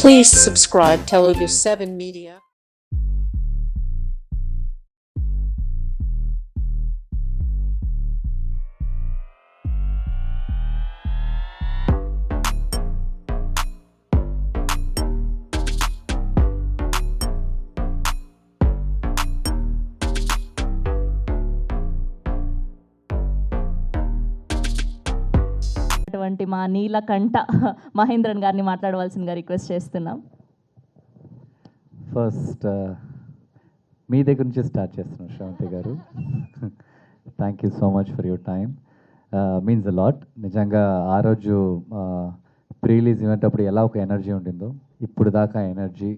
Please subscribe Telugu 7 Media. అటువంటి మా నీలకంఠ మహేంద్రన్ గారిని మాట్లాడవలసిందిగా రిక్వెస్ట్ చేస్తున్నాం. ఫస్ట్ మీ దగ్గర నుంచి స్టార్ట్ చేస్తున్నాం శ్రవంతి గారు. Thank you so much for your time, means a lot. నిజంగా ఆ రోజు ప్రీ రిలీజ్ ఈవెంట్ అప్పుడు ఎలా ఒక ఎనర్జీ ఉండిందో ఇప్పుడు దాకా ఎనర్జీ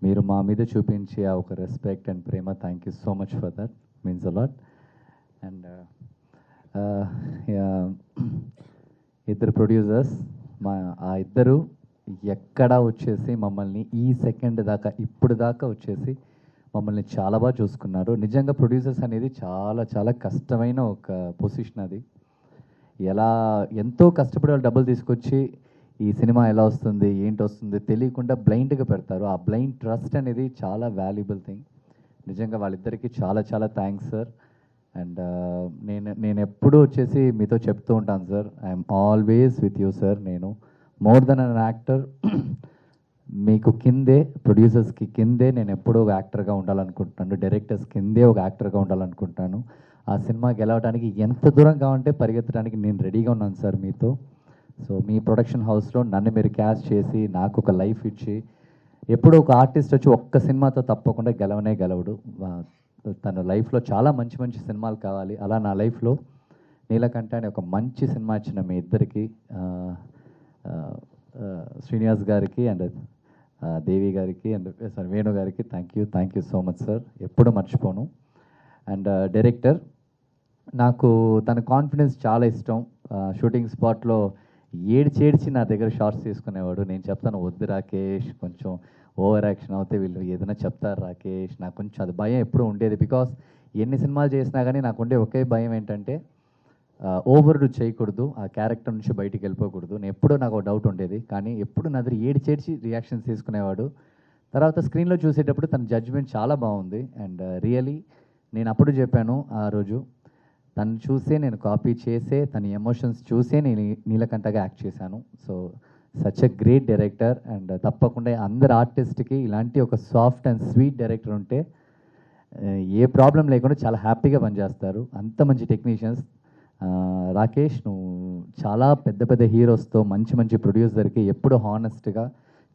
మీరు మా మీద చూపించే ఆ ఒక respect and Prema, thank you so much for that, means a lot. And ఇద్దరు ప్రొడ్యూసర్స్, ఆ ఇద్దరు ఎక్కడ వచ్చేసి మమ్మల్ని ఈ సెకండ్ దాకా ఇప్పుడు దాకా వచ్చేసి మమ్మల్ని చాలా బాగా చూసుకున్నారు. నిజంగా ప్రొడ్యూసర్స్ అనేది చాలా చాలా కష్టమైన ఒక పొజిషన్. అది ఎంతో కష్టపడి వాళ్ళు డబ్బులు తీసుకొచ్చి ఈ సినిమా ఎలా వస్తుంది ఏంటి వస్తుంది తెలియకుండా బ్లైండ్గా పెడతారు. ఆ బ్లైండ్ ట్రస్ట్ అనేది చాలా వాల్యుబుల్ థింగ్. నిజంగా వాళ్ళిద్దరికీ చాలా చాలా థ్యాంక్స్ సార్. అండ్ నేను ఎప్పుడూ వచ్చేసి మీతో చెప్తూ ఉంటాను sir, I'm always with you sir. నేను మోర్ దెన్ అన్ యాక్టర్, మీకు కిందే, ప్రొడ్యూసర్స్కి కిందే నేను ఎప్పుడూ ఒక యాక్టర్గా ఉండాలనుకుంటున్నాను, డైరెక్టర్స్ కిందే ఒక యాక్టర్గా ఉండాలనుకుంటున్నాను. ఆ సినిమా గెలవడానికి ఎంత దూరం కావాలంటే పరిగెత్తడానికి నేను రెడీగా ఉన్నాను సార్ మీతో. సో మీ ప్రొడక్షన్ హౌస్లో నన్ను మీరు క్యాష్ చేసి నాకు ఒక లైఫ్ ఇచ్చి, ఎప్పుడూ ఒక ఆర్టిస్ట్ వచ్చి ఒక్క సినిమాతో తప్పకుండా గెలవడు. తన లైఫ్లో చాలా మంచి మంచి సినిమాలు కావాలి. అలా నా లైఫ్లో నీలకంఠ అనే ఒక మంచి సినిమా ఇచ్చిన మీ ఇద్దరికి, శ్రీనివాస్ గారికి అండ్ దేవి గారికి అండ్ వేణు గారికి thank you so much sir, ఎప్పుడు మర్చిపోను. అండ్ డైరెక్టర్, నాకు తన కాన్ఫిడెన్స్ చాలా ఇష్టం. షూటింగ్ స్పాట్లో ఏడ్చి నా దగ్గర షార్ట్స్ తీసుకునేవాడు. నేను చెప్తాను, వద్దు రాకేష్, కొంచెం ఓవర్ యాక్షన్ అవుతే వీళ్ళు ఏదైనా చెప్తారు రాకేష్. నాకు కొంచెం అది భయం ఎప్పుడూ ఉండేది. బికాస్ ఎన్ని సినిమాలు చేసినా కానీ నాకు ఉండే ఒకే భయం ఏంటంటే ఓవర్డు చేయకూడదు, ఆ క్యారెక్టర్ నుంచి బయటికి వెళ్ళిపోకూడదు. నాకు ఒక డౌట్ ఉండేది. కానీ ఎప్పుడు నా దగ్గర ఏడ్చేడ్చి రియాక్షన్స్ తీసుకునేవాడు. తర్వాత స్క్రీన్లో చూసేటప్పుడు తన జడ్జ్మెంట్ చాలా బాగుంది. అండ్ రియలీ నేను అప్పుడు చెప్పాను ఆ రోజు, తను చూసే నేను కాపీ చేసే, తన ఎమోషన్స్ చూసే నేను నీలకంఠగా యాక్ట్ చేశాను. So such a great director. And తప్పకుండా అందరు ఆర్టిస్ట్కి ఇలాంటి ఒక సాఫ్ట్ అండ్ స్వీట్ డైరెక్టర్ ఉంటే ఏ ప్రాబ్లం లేకుండా చాలా హ్యాపీగా పనిచేస్తారు. అంత మంచి టెక్నీషియన్స్. రాకేష్, నువ్వు చాలా పెద్ద పెద్ద హీరోస్తో మంచి మంచి ప్రొడ్యూసర్కి ఎప్పుడు హానెస్ట్గా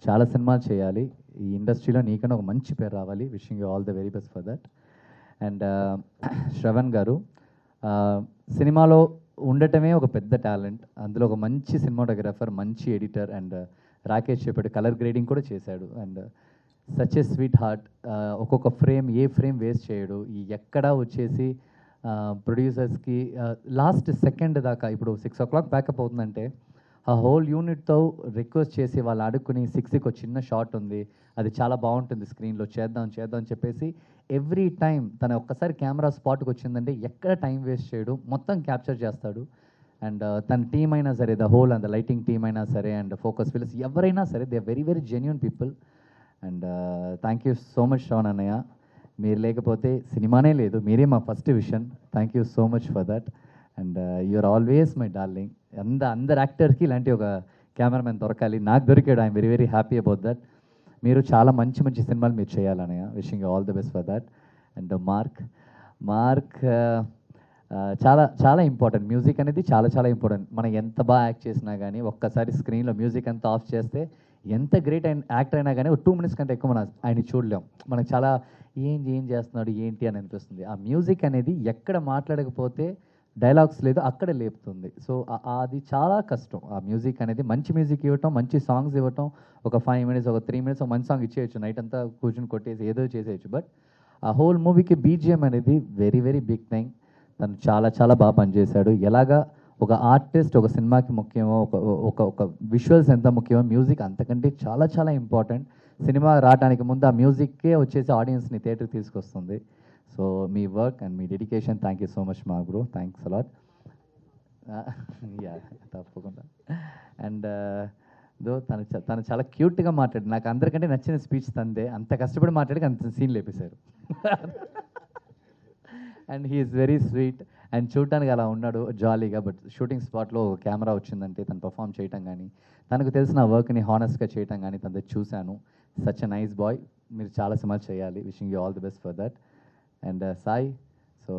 చాలా సినిమాలు చేయాలి. ఈ ఇండస్ట్రీలో నీకన్నా ఒక మంచి పేరు రావాలి. Wishing you all the very best for that. And Shravan గారు, సినిమాలో ఉండటమే ఒక పెద్ద టాలెంట్. అందులో ఒక మంచి సినిమాటోగ్రాఫర్, మంచి ఎడిటర్. అండ్ రాకేష్ చెప్పాడు కలర్ గ్రేడింగ్ కూడా చేశాడు. And such a sweet heart. ఒక్కొక్క ఫ్రేమ్, ఏ ఫ్రేమ్ వేస్ట్ చేయడు. ఎక్కడా వచ్చేసి ప్రొడ్యూసర్స్కి లాస్ట్ సెకండ్ దాకా, ఇప్పుడు 6 o'clock ప్యాకప్ అవుతుందంటే ఆ హోల్ యూనిట్తో రిక్వెస్ట్ చేసి వాళ్ళు అడుక్కుని 6కి ఒక చిన్న షాట్ ఉంది, అది చాలా బాగుంటుంది స్క్రీన్లో, చేద్దాం అని చెప్పేసి ఎవ్రీ టైం తన ఒక్కసారి కెమెరా స్పాట్కి వచ్చిందంటే ఎక్కడ టైం వేస్ట్ చేయడు, మొత్తం క్యాప్చర్ చేస్తాడు. అండ్ తన టీం అయినా సరే, the whole and the lighting team అయినా సరే, అండ్ ఫోకస్ ఫిల్స్ ఎవరైనా సరే, they are very very genuine people. And thank you so much Shravan అన్నయ్య. మీరు లేకపోతే సినిమానే లేదు, మీరే మా first vision. Thank you so much for that. And you're always my darling. అందరు యాక్టర్కి ఇలాంటి ఒక కెమెరామెన్ దొరకాలి. నాకు దొరికాడు. I'm very very happy about that. మీరు చాలా మంచి మంచి సినిమాలు మీరు చేయాలన్నయ్య. Wishing you all the best for that. And mark చాలా చాలా ఇంపార్టెంట్. మ్యూజిక్ అనేది చాలా చాలా ఇంపార్టెంట్. మనం ఎంత బాగా యాక్ట్ చేసినా కానీ ఒక్కసారి స్క్రీన్లో మ్యూజిక్ అంతా ఆఫ్ చేస్తే ఎంత గ్రేట్ యాక్టర్ అయినా కానీ ఒక 2 minutes కంటే ఎక్కువ మనం ఆయన చూడలేం. మనకు చాలా ఏం చేస్తున్నాడు ఏంటి అని అనిపిస్తుంది. ఆ మ్యూజిక్ అనేది ఎక్కడ మాట్లాడకపోతే, డైలాగ్స్ లేదు, అక్కడ లేపుతుంది. సో అది చాలా కష్టం. ఆ మ్యూజిక్ అనేది మంచి మ్యూజిక్ ఇవ్వటం, మంచి సాంగ్స్ ఇవ్వటం. ఒక 5 minutes, ఒక 3 minutes ఒక మంచి సాంగ్ ఇచ్చేయచ్చు, నైట్ అంతా కూర్చొని కొట్టేసి ఏదో చేసేయచ్చు. బట్ ఆ హోల్ మూవీకి బీజిఎం అనేది వెరీ వెరీ బిగ్ థింగ్. తను చాలా చాలా బాగా పనిచేశాడు. ఎలాగా ఒక ఆర్టిస్ట్ ఒక సినిమాకి ముఖ్యమో, ఒక విజువల్స్ ఎంత ముఖ్యమో, మ్యూజిక్ అంతకంటే చాలా చాలా ఇంపార్టెంట్. సినిమా రావడానికి ముందు ఆ మ్యూజిక్కే వచ్చేసి ఆడియన్స్ని థియేటర్కి తీసుకొస్తుంది. So me work and me dedication, thank you so much మా బ్రో, థ్యాంక్స్ అలాట్. యా తప్పకుండా. అండ్ దో తను చాలా క్యూట్గా మాట్లాడి నాకు అందరికంటే నచ్చిన స్పీచ్ తందే. అంత కష్టపడి మాట్లాడి అంత సీన్ లేపేశారు. And he is very sweet and చూడటానికి అలా ఉన్నాడు జాలీగా. బట్ షూటింగ్ స్పాట్లో కెమెరా వచ్చిందంటే తను పర్ఫామ్ చేయటం కానీ తనకు తెలిసిన వర్క్ని హానెస్ట్గా చేయటం కానీ తనతో చూశాను. Such a nice boy. మీరు చాలా సినిమాలు చేయాలి. Wishing you all the best for that. And Sai so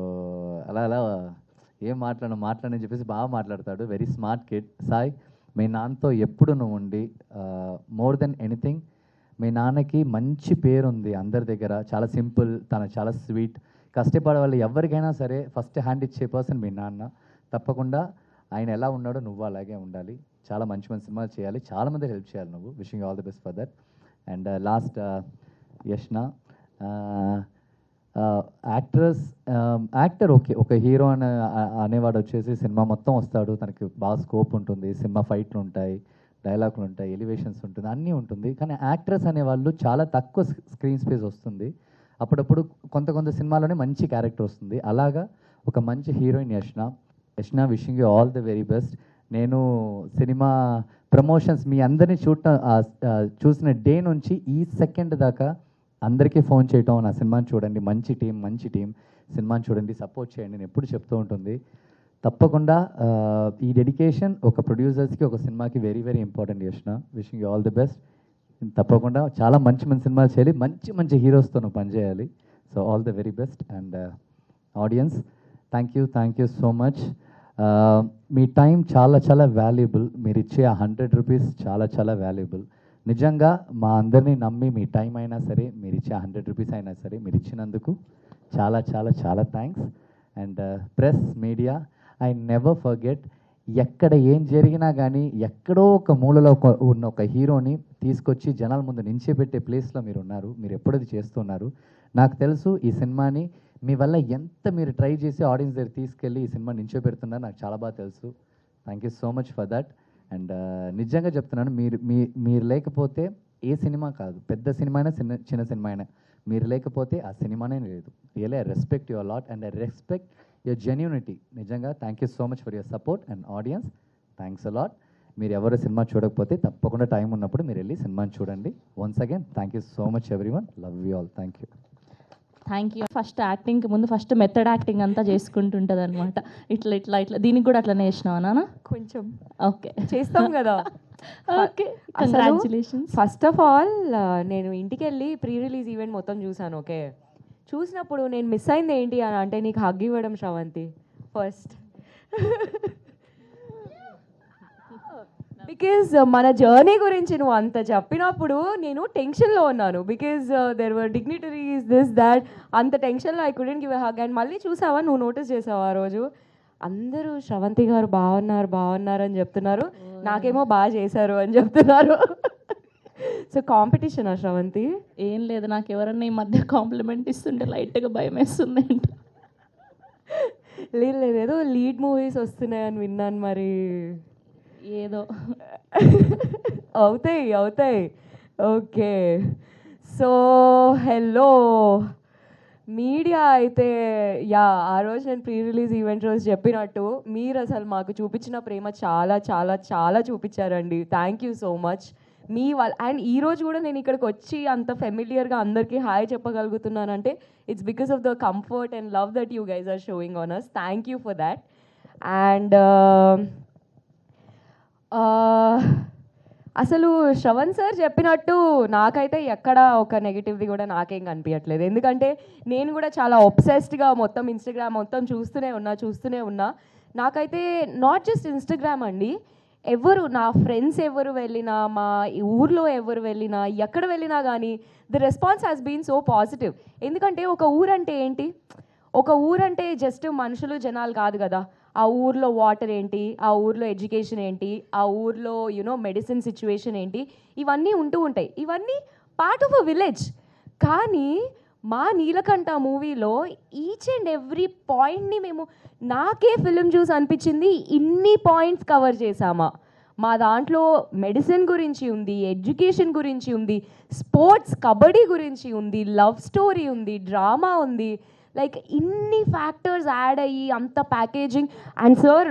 అలా ఏం మాట్లాడని చెప్పేసి బాగా మాట్లాడతాడు. Very smart kid. సాయి మీ నాన్నతో ఎప్పుడు నువ్వు ఉండి మోర్ దెన్ ఎనీథింగ్ మీ నాన్నకి మంచి పేరు ఉంది అందరి దగ్గర. చాలా సింపుల్, తను చాలా స్వీట్. కష్టపడే వాళ్ళు ఎవరికైనా సరే ఫస్ట్ హ్యాండ్ ఇచ్చే పర్సన్ మీ నాన్న. తప్పకుండా ఆయన ఎలా ఉన్నాడో నువ్వు అలాగే ఉండాలి. చాలా మంచి సినిమాలు చేయాలి. చాలామంది హెల్ప్ చేయాలి నువ్వు. Wishing all the best for that. And last Yashna actor okay. ఒక హీరో అనేవాడు వచ్చేసి సినిమా మొత్తం వస్తాడు, తనకి బాగా స్కోప్ ఉంటుంది, సినిమా ఫైట్లు ఉంటాయి, డైలాగులు ఉంటాయి, ఎలివేషన్స్ ఉంటుంది, అన్నీ ఉంటుంది. కానీ యాక్ట్రెస్ అనేవాళ్ళు చాలా తక్కువ స్క్రీన్ స్పేస్ వస్తుంది. అప్పుడప్పుడు కొంత సినిమాలోనే మంచి క్యారెక్టర్ వస్తుంది. అలాగా ఒక మంచి heroine Yashna. Wishing you all the very best. నేను సినిమా ప్రమోషన్స్ మీ అందరినీ చూసిన డే నుంచి ఈ సెకండ్ దాకా అందరికీ ఫోన్ చేయటం, నా సినిమాని చూడండి, మంచి టీం సినిమాని చూడండి, సపోర్ట్ చేయండి నేను ఎప్పుడు చెప్తూ ఉంటుంది. తప్పకుండా ఈ డెడికేషన్ ఒక ప్రొడ్యూసర్స్కి ఒక సినిమాకి very very important Yashna. Wishing you all the best. తప్పకుండా చాలా మంచి సినిమాలు చేయాలి, మంచి హీరోస్తో నువ్వు పనిచేయాలి. So all the very best. And audience thank you so much. Me time చాలా వాల్యుబుల్. మీరు ఇచ్చే ₹100 చాలా వాల్యుబుల్. నిజంగా మా అందరినీ నమ్మి మీ టైం అయినా సరే, మీరు ఇచ్చే ₹100 అయినా సరే మీరు ఇచ్చినందుకు చాలా thanks. And press media, I never forget. ఎక్కడ ఏం జరిగినా కానీ ఎక్కడో ఒక మూలలో ఉన్న ఒక హీరోని తీసుకొచ్చి జనాల ముందు నించోబెట్టే ప్లేస్లో మీరు ఉన్నారు. మీరు ఎప్పుడది చేస్తున్నారు. నాకు తెలుసు ఈ సినిమాని మీ వల్ల ఎంత మీరు ట్రై చేసి ఆడియన్స్ దగ్గర తీసుకెళ్ళి ఈ సినిమా నించోబెడుతున్నారు నాకు చాలా బాగా తెలుసు. Thank you so much for that. And నిజంగా చెప్తున్నాను, మీరు లేకపోతే ఏ సినిమా కాదు, పెద్ద సినిమా అయినా చిన్న సినిమా అయినా, మీరు లేకపోతే ఆ సినిమానే లేదు. Really I respect your lot and I respect your genuinity. నిజంగా thank you so much for your support. And audience thanks a lot. మీరు ఎవరు సినిమా చూడకపోతే తప్పకుండా టైం ఉన్నప్పుడు మీరు వెళ్ళి సినిమాని చూడండి. Once again thank you so much everyone. Love you all. Thank you. First యాక్టింగ్కి ముందు ఫస్ట్ మెథడ్ యాక్టింగ్ అంతా చేసుకుంటుంటుంది అనమాట. ఇట్లా దీనికి కూడా అట్లనే చేసినావా నాన్న? కొంచెం ఓకే చేస్తాం కదా. Okay, congratulations. First of all నేను ఇంటికి వెళ్ళి ప్రీ రిలీజ్ ఈవెంట్ మొత్తం చూసాను. ఓకే, చూసినప్పుడు నేను మిస్ అయింది ఏంటి అని అంటే నీకు హగ్ ఇవ్వడం శ్రవంతి ఫస్ట్. బికాజ్ మన జర్నీ గురించి నువ్వు అంత చెప్పినప్పుడు నేను టెన్షన్లో ఉన్నాను. Because there were dignitaries this that, అంత టెన్షన్లో I couldn't give a hug. And మళ్ళీ చూసావా, నువ్వు నోటీస్ చేసావా ఆ రోజు అందరూ శ్రవంతి గారు బాగున్నారు అని చెప్తున్నారు, నాకేమో బాగా చేశారు అని చెప్తున్నారు. సో కాంపిటీషనా శ్రవంతి? ఏం లేదు, నాకు ఎవరన్నా ఈ మధ్య కాంప్లిమెంట్ ఇస్తుంటే లైట్గా భయం వేస్తుంది అంట. లేదు ఏదో లీడ్ మూవీస్ వస్తున్నాయని విన్నాను. మరి ఏదో అవుతాయి. ఓకే, సో హలో మీడియా అయితే ఆ రోజు నేను ప్రీ రిలీజ్ ఈవెంట్ రోజు చెప్పినట్టు మీరు అసలు మాకు చూపించిన ప్రేమ చాలా చూపించారండి. థ్యాంక్ యూ సో మచ్ మీ వాళ్ళ. అండ్ ఈరోజు కూడా నేను ఇక్కడికి వచ్చి అంత ఫెమిలియర్గా అందరికీ హాయ్ చెప్పగలుగుతున్నానంటే it's because of the comfort and love that you guys are showing on us. Thank you for that. And అసలు శ్రవణ్ సార్ చెప్పినట్టు నాకైతే ఎక్కడ ఒక నెగిటివ్ది కూడా నాకేం కనిపించట్లేదు. ఎందుకంటే నేను కూడా చాలా ఒబ్సెస్డ్గా మొత్తం ఇన్స్టాగ్రామ్ మొత్తం చూస్తూనే ఉన్నా. నాకైతే నాట్ జస్ట్ ఇన్స్టాగ్రామ్ అండి, నా ఫ్రెండ్స్ ఎవరు వెళ్ళినా, మా ఊర్లో ఎవరు వెళ్ళినా, ఎక్కడ వెళ్ళినా కానీ the response has been so positive. ఎందుకంటే ఒక ఊరంటే ఏంటి, ఒక ఊరంటే జస్ట్ మనుషులు జనాలు కాదు కదా. ఆ ఊర్లో వాటర్ ఏంటి, ఆ ఊర్లో ఎడ్యుకేషన్ ఏంటి, ఆ ఊర్లో మెడిసిన్ సిచ్యువేషన్ ఏంటి, ఇవన్నీ ఉంటూ ఉంటాయి. ఇవన్నీ పార్ట్ ఆఫ్ అ విలేజ్. కానీ మా నీలకంఠ మూవీలో ఈచ్ అండ్ ఎవ్రీ పాయింట్ని నాకే ఫిలిం చూసి అనిపించింది, ఇన్ని పాయింట్స్ కవర్ చేశామా. మా దాంట్లో మెడిసిన్ గురించి ఉంది, ఎడ్యుకేషన్ గురించి ఉంది, స్పోర్ట్స్ కబడ్డీ గురించి ఉంది, లవ్ స్టోరీ ఉంది, డ్రామా ఉంది. లైక్ ఇన్ని ఫ్యాక్టర్స్ యాడ్ అయ్యి అంత ప్యాకేజింగ్. అండ్ సార్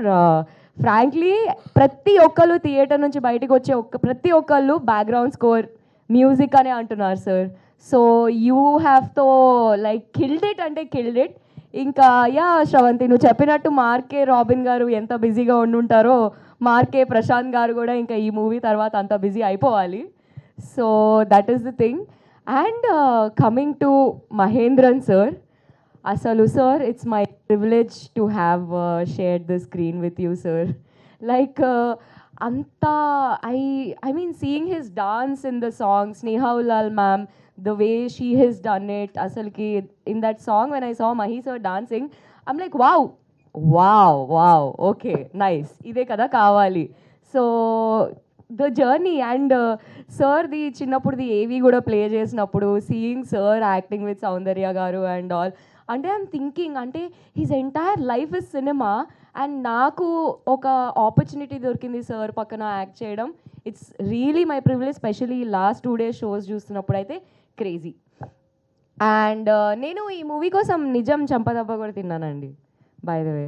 ఫ్రాంక్లీ ప్రతి ఒక్కళ్ళు థియేటర్ నుంచి బయటకు వచ్చే ప్రతి ఒక్కళ్ళు బ్యాక్గ్రౌండ్ స్కోర్ మ్యూజిక్ అనే అంటున్నారు సార్. సో యూ హ్యావ్ తో లైక్ కిల్డ్ ఇట్ అంటే కిల్డ్ ఇట్. ఇంకా యా శ్రవంతి నువ్వు చెప్పినట్టు మార్కే రాబిన్ గారు ఎంత బిజీగా ఉండుంటారో మార్కే ప్రశాంత్ గారు కూడా ఇంకా ఈ మూవీ తర్వాత అంత బిజీ అయిపోవాలి. So that is the thing. And coming to Mahendran sir, అసలు sir it's my privilege to have shared the screen with you sir. Like అంతా I mean seeing his dance in the song Sneha Ullal ma'am, the way she has done it, asalki in that song when I saw Mahi sir dancing, I'm like wow, okay, nice, ide kada kavali. So the journey and sir the chinnappudu the AV kuda play chesinappudu seeing sir acting with Soundarya garu and all, ante I'm thinking ante his entire life is cinema and naaku oka opportunity dorkindi sir pakkana act cheyadam. It's really my privilege, especially last 2 days shows చూస్తున్నప్పుడు అయితే crazy. And నేను ఈ movie కోసం నిజం చంపదబ్బ కూడా తిన్నానండి by the way.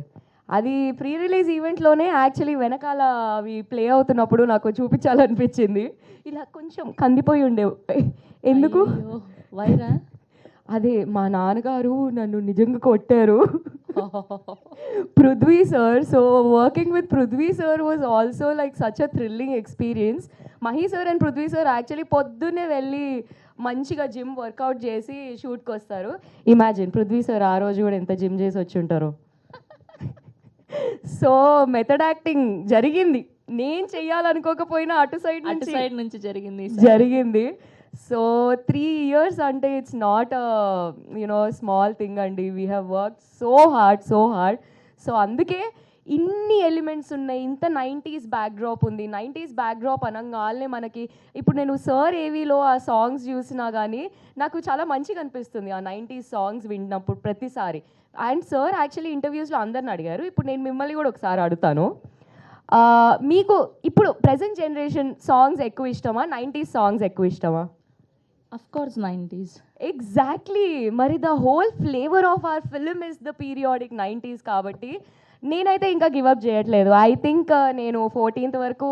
అది pre release ఈవెంట్లోనే actually వెనకాల అవి ప్లే అవుతున్నప్పుడు నాకు చూపించాలనిపించింది. ఇలా కొంచెం కందిపోయి ఉండే. ఎందుకు వైరా అదే మా నాన్నగారు నన్ను నిజంగా కొట్టారు. Prithvi sir, so working with Prithvi sir was also like such a thrilling experience. Mahi sir and Prithvi sir actually పొద్దున్నే వెళ్ళి మంచిగా జిమ్ వర్కౌట్ చేసి షూట్కి వస్తారు. ఇమాజిన్ పృథ్వీ సార్ ఆ రోజు కూడా ఎంత జిమ్ చేసి వచ్చి ఉంటారో. సో మెథడ్ యాక్టింగ్ జరిగింది, నేను చెయ్యాలనుకోకపోయినా అటు సైడ్ నుంచి జరిగింది. సో 3 years అంటే ఇట్స్ నాట్ స్మాల్ థింగ్ అండి. We have work so hard. So అందుకే ఇన్ని ఎలిమెంట్స్ ఉన్నాయి, ఇంత 90s బ్యాక్డ్రాప్ ఉంది. 90s బ్యాక్డ్రాప్ అనగానే మనకి ఇప్పుడు నేను సార్ ఏవీలో ఆ సాంగ్స్ చూసినా కానీ నాకు చాలా మంచిగా అనిపిస్తుంది ఆ 90s సాంగ్స్ వింటున్నప్పుడు ప్రతిసారి. అండ్ సార్ యాక్చువల్లీ ఇంటర్వ్యూస్లో అందరిని అడిగారు, ఇప్పుడు నేను మిమ్మల్ని కూడా ఒకసారి అడుగుతాను. మీకు ఇప్పుడు ప్రజెంట్ జనరేషన్ సాంగ్స్ ఎక్కువ ఇష్టమా, 90s సాంగ్స్ ఎక్కువ ఇష్టమా? Of course 90s. ఎగ్జాక్ట్లీ. మరి the whole flavour of our film is the periodic 90s కాబట్టి నేనైతే ఇంకా గివప్ చేయట్లేదు. ఐ థింక్ నేను 14th వరకు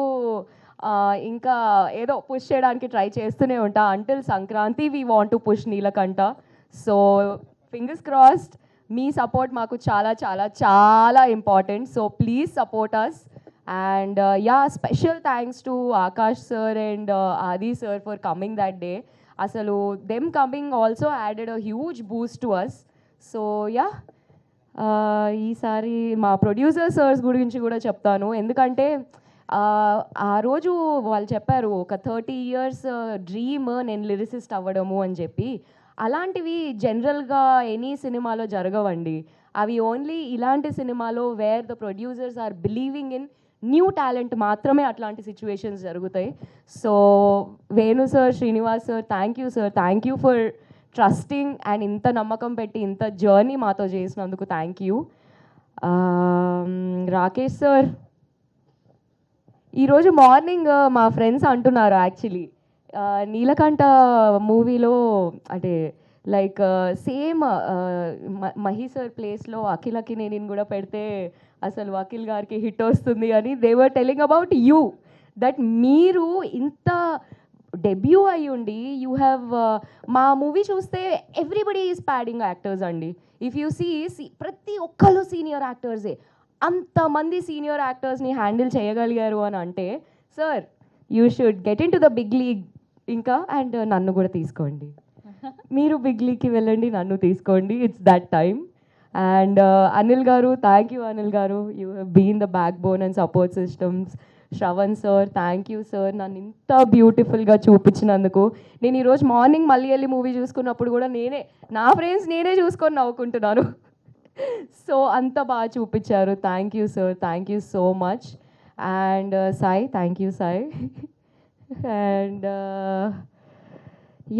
ఇంకా ఏదో పుష్ చేయడానికి ట్రై చేస్తూనే ఉంటా. Until Sankranti we want to push Neelakanta. So fingers crossed. మీ సపోర్ట్ మాకు చాలా చాలా చాలా important. So please support us. And yeah special thanks to Akash sir and Adi sir for coming that day. అసలు them coming also added a huge boost to us. So yeah ఈసారి మా producer sirs గురించి కూడా చెప్తాను. ఎందుకంటే ఆ రోజు వాళ్ళు చెప్పారు ఒక 30 years డ్రీమ్ నేను లిరిసిస్ట్ అవ్వడము అని చెప్పి. అలాంటివి జనరల్గా ఎనీ సినిమాలో జరగవండి. అవి ఓన్లీ ఇలాంటి సినిమాలో where the producers are believing in new talent మాత్రమే అట్లాంటి సిచ్యువేషన్స్ జరుగుతాయి. So Venu sir, Srinivas sir, thank you for trusting and ఇంత నమ్మకం పెట్టి ఇంత జర్నీ మాతో చేసినందుకు థ్యాంక్ యూ. రాకేష్ సార్, ఈరోజు మార్నింగ్ మా ఫ్రెండ్స్ అంటున్నారు యాక్చువల్లీ నీలకంఠ మూవీలో అంటే లైక్ సేమ్ మహి సార్ ప్లేస్లో అఖిల్ అక్కినేనిని కూడా పెడితే అసలు అఖిల్ గారికి హిట్ వస్తుంది అని they were telling about you. That మీరు ఇంత డెబ్యూ అయ్యి ఉండి యూ హ్యావ్ మా మూవీ చూస్తే ఎవ్రీబడి ఈజ్ ప్యాడింగ్ యాక్టర్స్ అండి. ఇఫ్ యూ సీ ప్రతి ఒక్కరు సీనియర్ యాక్టర్సే. అంతమంది సీనియర్ యాక్టర్స్ని హ్యాండిల్ చేయగలిగారు అని అంటే sir you should get in to the big league. ఇంకా అండ్ నన్ను కూడా తీసుకోండి, మీరు బిగ్ లీగ్కి వెళ్ళండి, నన్ను తీసుకోండి. It's that time. And Anil గారు, థ్యాంక్ యూ అనిల్ గారు, you have been the backbone and support systems. Shravan sir, thank you sir, నన్ను ఇంత బ్యూటిఫుల్గా చూపించినందుకు. నేను ఈరోజు మార్నింగ్ మళ్ళీ వెళ్ళి మూవీ చూసుకున్నప్పుడు కూడా నా ఫ్రెండ్స్ నేనే చూసుకొని నవ్వుకుంటున్నాను. సో అంత బాగా చూపించారు. Thank you sir, thank you so much. And Sai, thank you Sai. And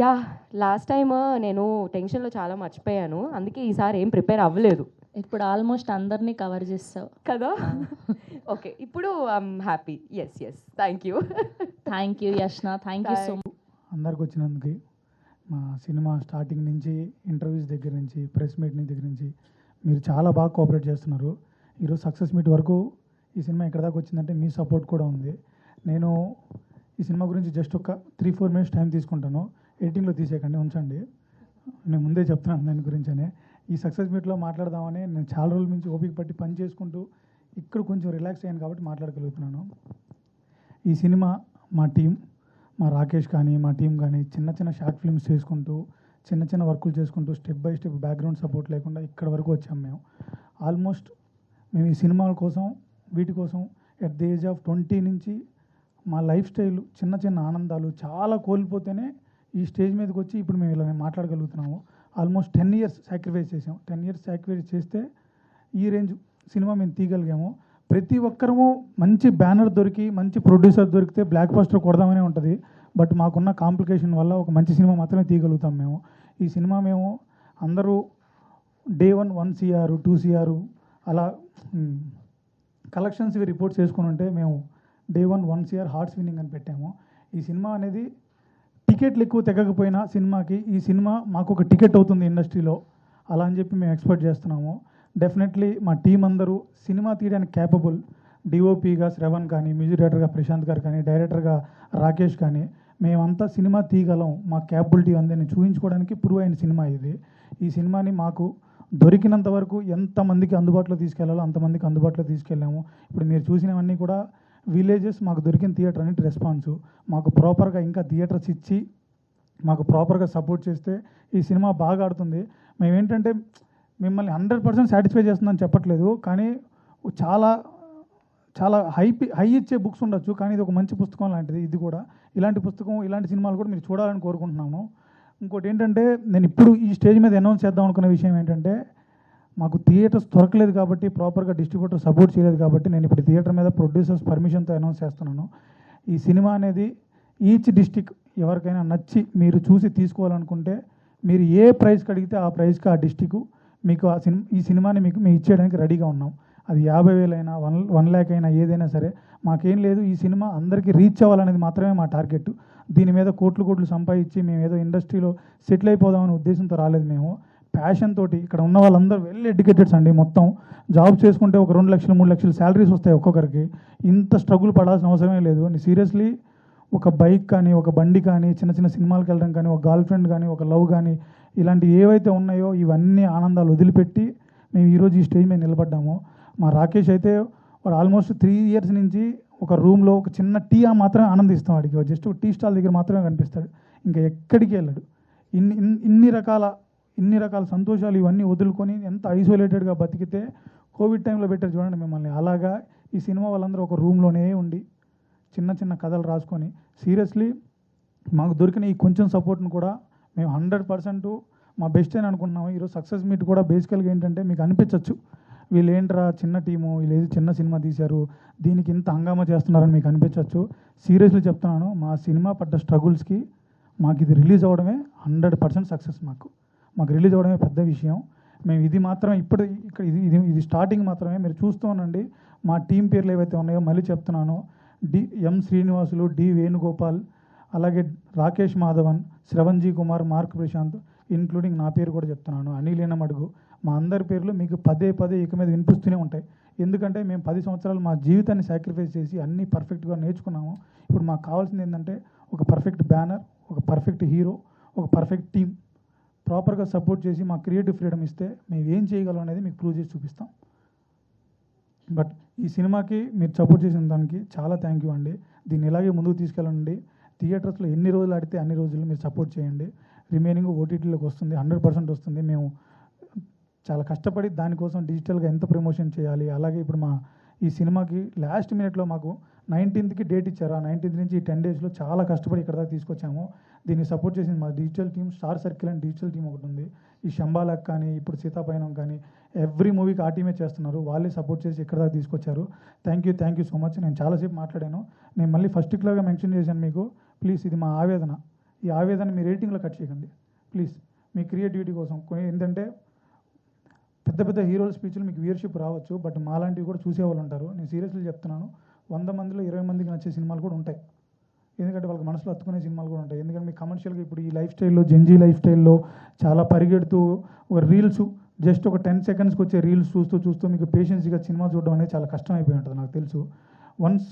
yeah last time నేను టెన్షన్లో చాలా మర్చిపోయాను, అందుకే ఈసారి ఏం ప్రిపేర్ అవ్వలేదు. ఇప్పుడు ఆల్మోస్ట్ అందరినీ కవర్ చేస్తావు కదా. ఓకే, ఇప్పుడు I'm happy. Yes thank you Yashna, thank you so much అందరికి వచ్చినందుకు. మా సినిమా స్టార్టింగ్ నుంచి ఇంటర్వ్యూస్ దగ్గర నుంచి ప్రెస్ మీట్ దగ్గర నుంచి మీరు చాలా బాగా కోఆపరేట్ చేస్తున్నారు. ఈరోజు సక్సెస్ మీట్ వరకు ఈ సినిమా ఇక్కడ దాకా వచ్చిందంటే మీ సపోర్ట్ కూడా ఉంది. నేను ఈ సినిమా గురించి జస్ట్ ఒక 3-4 మినిట్స్ టైం తీసుకుంటాను. ఎడిటింగ్లో తీసేయకండి, ఉంచండి. నేను ముందే చెప్తున్నాను దాని గురించనే. ఈ సక్సెస్ మీట్లో మాట్లాడదామని నేను చాలా రోజుల నుంచి ఓపిక పట్టి పని చేసుకుంటూ ఇక్కడ కొంచెం రిలాక్స్ అయ్యాను కాబట్టి మాట్లాడగలుగుతున్నాను. ఈ సినిమా మా టీం, మా రాకేష్ కానీ మా టీం కానీ చిన్న చిన్న షార్ట్ ఫిల్మ్స్ చేసుకుంటూ చిన్న చిన్న వర్కులు చేసుకుంటూ step by step background support లేకుండా ఇక్కడ వరకు వచ్చాము మేము. ఆల్మోస్ట్ మేము ఈ సినిమాల కోసం వీటి కోసం ఎట్ ది ఏజ్ ఆఫ్ 20 నుంచి మా లైఫ్ స్టైల్ చిన్న చిన్న ఆనందాలు చాలా కోల్పోతేనే ఈ స్టేజ్ మీదకి వచ్చి ఇప్పుడు మేము ఇలా మాట్లాడగలుగుతున్నాము. ఆల్మోస్ట్ 10 ఇయర్స్ సాక్రిఫైస్ చేసాం. 10 ఇయర్స్ సాక్రిఫైస్ చేస్తే ఈ రేంజ్ సినిమా మేము తీయగలిగాము. ప్రతి ఒక్కరము మంచి బ్యానర్ దొరికి మంచి ప్రొడ్యూసర్ దొరికితే బ్లాక్ బస్టర్ కొడదామనే ఉంటుంది. బట్ మాకున్న కాంప్లికేషన్ వల్ల ఒక మంచి సినిమా మాత్రమే తీయగలుగుతాం మేము. ఈ సినిమా మేము అందరూ డే 1 CR 2 CR అలా కలెక్షన్స్ రిపోర్ట్స్ చేసుకుని ఉంటే మేము డే 1 CR హార్ట్స్ విన్నింగ్ అని పెట్టాము. ఈ సినిమా అనేది టికెట్లు ఎక్కువ తెగకపోయినా సినిమాకి ఈ సినిమా మాకు ఒక టికెట్ అవుతుంది ఇండస్ట్రీలో, అలా అని చెప్పి మేము ఎక్స్పెక్ట్ చేస్తున్నాము. డెఫినెట్లీ మా టీం అందరూ సినిమా తీయడానికి క్యాపబుల్. డిఓపిగా శ్రవణ్ కానీ, మ్యూజిక్ డైరెక్టర్గా ప్రశాంత్ గారు కానీ, డైరెక్టర్గా రాకేష్ కానీ, మేమంతా సినిమా తీయగలం, మా క్యాపబిలిటీ అందని చూపించుకోవడానికి ప్రూవ్ అయిన సినిమా ఇది. ఈ సినిమాని మాకు దొరికినంత వరకు ఎంతమందికి అందుబాటులో తీసుకెళ్లాలో అంతమందికి అందుబాటులో తీసుకెళ్ళాము. ఇప్పుడు మీరు చూసినవన్నీ కూడా విలేజెస్, మాకు దొరికిన థియేటర్ అనేది రెస్పాన్సు. మాకు ప్రాపర్గా ఇంకా థియేటర్స్ ఇచ్చి మాకు ప్రాపర్గా సపోర్ట్ చేస్తే ఈ సినిమా బాగా ఆడుతుంది. మేమేంటంటే మిమ్మల్ని 100% సాటిస్ఫై చేస్తుందని చెప్పట్లేదు, కానీ చాలా చాలా హై ఇచ్చే బుక్స్ ఉండొచ్చు, కానీ ఇది ఒక మంచి పుస్తకం లాంటిది. ఇది కూడా ఇలాంటి పుస్తకం, ఇలాంటి సినిమాలు కూడా మీరు చూడాలని కోరుకుంటున్నాను. ఇంకోటి ఏంటంటే నేను ఇప్పుడు ఈ స్టేజ్ మీద అనౌన్స్ చేద్దాం అనుకున్న విషయం ఏంటంటే మాకు థియేటర్స్ దొరకలేదు కాబట్టి, ప్రాపర్గా డిస్ట్రిబ్యూటర్ సపోర్ట్ చేయలేదు కాబట్టి నేను ఇప్పుడు థియేటర్ మీద ప్రొడ్యూసర్స్ పర్మిషన్తో అనౌన్స్ చేస్తున్నాను. ఈ సినిమా అనేది ఈచ్ డిస్టిక్ ఎవరికైనా నచ్చి మీరు చూసి తీసుకోవాలనుకుంటే మీరు ఏ ప్రైస్కి అడిగితే ఆ ప్రైస్కి ఆ డిస్టిక్ మీకు ఈ సినిమాని మీకు మేము ఇచ్చేయడానికి రెడీగా ఉన్నాం. అది 50,000 అయినా 1 lakh అయినా ఏదైనా సరే మాకేం లేదు. ఈ సినిమా అందరికీ రీచ్ అవ్వాలనేది మాత్రమే మా టార్గెట్. దీని మీద కోట్లు సంపాదించి మేము ఏదో ఇండస్ట్రీలో సెటిల్ అయిపోదామనే ఉద్దేశంతో రాలేదు. మేము ప్యాషన్ తోటి ఇక్కడ ఉన్న వాళ్ళందరూ వెల్ ఎడ్యుకేటెడ్స్ అండి. మొత్తం జాబ్ చేసుకుంటే ఒక 2 లక్షలు 3 లక్షలు శాలరీస్ వస్తాయి ఒక్కొక్కరికి. ఇంత స్ట్రగుల్ పడాల్సిన అవసరమే లేదు. సీరియస్లీ ఒక బైక్ కానీ, ఒక బండి కానీ, చిన్న చిన్న సినిమాలకు వెళ్ళడం కానీ, ఒక గర్ల్ ఫ్రెండ్ కానీ, ఒక లవ్ కానీ, ఇలాంటివి ఏవైతే ఉన్నాయో ఇవన్నీ ఆనందాలు వదిలిపెట్టి మేము ఈరోజు ఈ స్టేజ్ మీద నిలబడ్డాము. మా రాకేష్ అయితే ఆల్మోస్ట్ 3 years నుంచి ఒక రూమ్లో ఒక చిన్న టీ మాత్రమే ఆనందిస్తాం. వాడికి జస్ట్ టీ స్టాల్ దగ్గర మాత్రమే కనిపిస్తాడు, ఇంకా ఎక్కడికి వెళ్ళాడు. ఇన్ని రకాల సంతోషాలు ఇవన్నీ వదులుకొని ఎంత ఐసోలేటెడ్గా బతికితే కోవిడ్ టైంలో పెట్టారు చూడండి మిమ్మల్ని. అలాగా ఈ సినిమా వాళ్ళందరూ ఒక రూమ్లోనే ఉండి చిన్న చిన్న కథలు రాసుకొని సీరియస్లీ మాకు దొరికిన ఈ కొంచెం సపోర్ట్ని కూడా మేము 100% మా బెస్ట్ అని అనుకుంటున్నాము. ఈరోజు సక్సెస్ మీట్ కూడా బేసికల్గా ఏంటంటే మీకు అనిపించవచ్చు వీళ్ళు ఏంట్రా చిన్న టీము, వీళ్ళు ఏది చిన్న సినిమా తీశారు, దీనికి ఇంత హంగామా చేస్తున్నారని మీకు అనిపించవచ్చు. సీరియస్లీ చెప్తున్నాను, మా సినిమా పడ్డ స్ట్రగుల్స్కి మాకు ఇది రిలీజ్ అవ్వడమే 100% సక్సెస్. మాకు రిలీజ్ అవ్వడమే పెద్ద విషయం. మేము ఇది మాత్రమే ఇక్కడ ఇది స్టార్టింగ్ మాత్రమే. మీరు చూస్తూ ఉండండి. మా టీం పేర్లు ఏవైతే ఉన్నాయో మళ్ళీ చెప్తున్నాను. ఎం శ్రీనివాసులు, డి వేణుగోపాల్, అలాగే Rakesh Madhavan, Shravan G Kumar, Mark Prashanth, including నా పేరు కూడా చెప్తున్నాను, అనిలీన మడుగు. మా అందరి పేర్లు మీకు పదే ఇక మీద వినిపిస్తూనే ఉంటాయి. ఎందుకంటే మేము 10 సంవత్సరాలు మా జీవితాన్ని సాక్రిఫైస్ చేసి అన్నీ పర్ఫెక్ట్గా నేర్చుకున్నాము. ఇప్పుడు మాకు కావాల్సింది ఏంటంటే ఒక పర్ఫెక్ట్ బ్యానర్, ఒక పర్ఫెక్ట్ హీరో, ఒక పర్ఫెక్ట్ టీం ప్రాపర్గా సపోర్ట్ చేసి మా క్రియేటివ్ ఫ్రీడమ్ ఇస్తే మేము ఏం చేయగలం అనేది మీకు ప్రూవ్ చేసి చూపిస్తాం. బట్ ఈ సినిమాకి మీరు సపోర్ట్ చేసిన దానికి చాలా థ్యాంక్ యూ అండి. దీన్ని ఇలాగే ముందుకు తీసుకెళ్ళండి. థియేటర్స్లో ఎన్ని రోజులు ఆడితే అన్ని రోజులు మీరు సపోర్ట్ చేయండి. రిమైనింగ్ ఓటీటీలోకి వస్తుంది, 100% వస్తుంది. మేము చాలా కష్టపడి దానికోసం డిజిటల్గా ఎంత ప్రమోషన్ చేయాలి. అలాగే ఇప్పుడు ఈ సినిమాకి లాస్ట్ మినిట్లో మాకు 19th డేట్ ఇచ్చారు. ఆ 19th నుంచి ఈ 10 daysలో చాలా కష్టపడి ఇక్కడ దాకా తీసుకొచ్చాము. దీన్ని సపోర్ట్ చేసింది మా డిజిటల్ టీమ్, స్టార్ సర్కిల్ అని డిజిటల్ టీం ఒకటి ఉంది. ఈ శంబాలక్ కానీ, ఇప్పుడు సీతాపయనం కానీ, ఎవ్రీ మూవీకి ఆ టీమే చేస్తున్నారు. వాళ్ళే సపోర్ట్ చేసి ఇక్కడ దాకా తీసుకొచ్చారు. Thank you so much. నేను చాలాసేపు మాట్లాడాను. నేను మళ్ళీ ఫస్ట్ క్లాగా మెన్షన్ చేశాను మీకు. ప్లీజ్ ఇది మా ఆవేదన. ఈ ఆవేదన మీ రేటింగ్లో కట్ చేయకండి ప్లీజ్. మీ క్రియేటివిటీ కోసం ఏంటంటే పెద్ద హీరోల స్పీచ్లు మీకు వ్యూయర్షిప్ రావచ్చు, బట్ మాలాంటివి కూడా చూసేవాళ్ళు ఉంటారు. నేను సీరియస్లీ చెప్తున్నాను, 100 మందిలో 20 మందికి నచ్చే సినిమాలు కూడా ఉంటాయి. ఎందుకంటే వాళ్ళకి మనసులో హత్తుకునే సినిమాలు కూడా ఉంటాయి. ఎందుకంటే మీ కమర్షియల్గా ఇప్పుడు ఈ లైఫ్ స్టైల్లో, జెన్జీ లైఫ్ స్టైల్లో చాలా పరిగెడుతూ రీల్స్ జస్ట్ ఒక 10 సెకండ్స్కి వచ్చే రీల్స్ చూస్తూ మీకు పేషెన్స్గా సినిమా చూడడం అనేది చాలా కష్టం అయిపోయి ఉంటుంది నాకు తెలుసు. వన్స్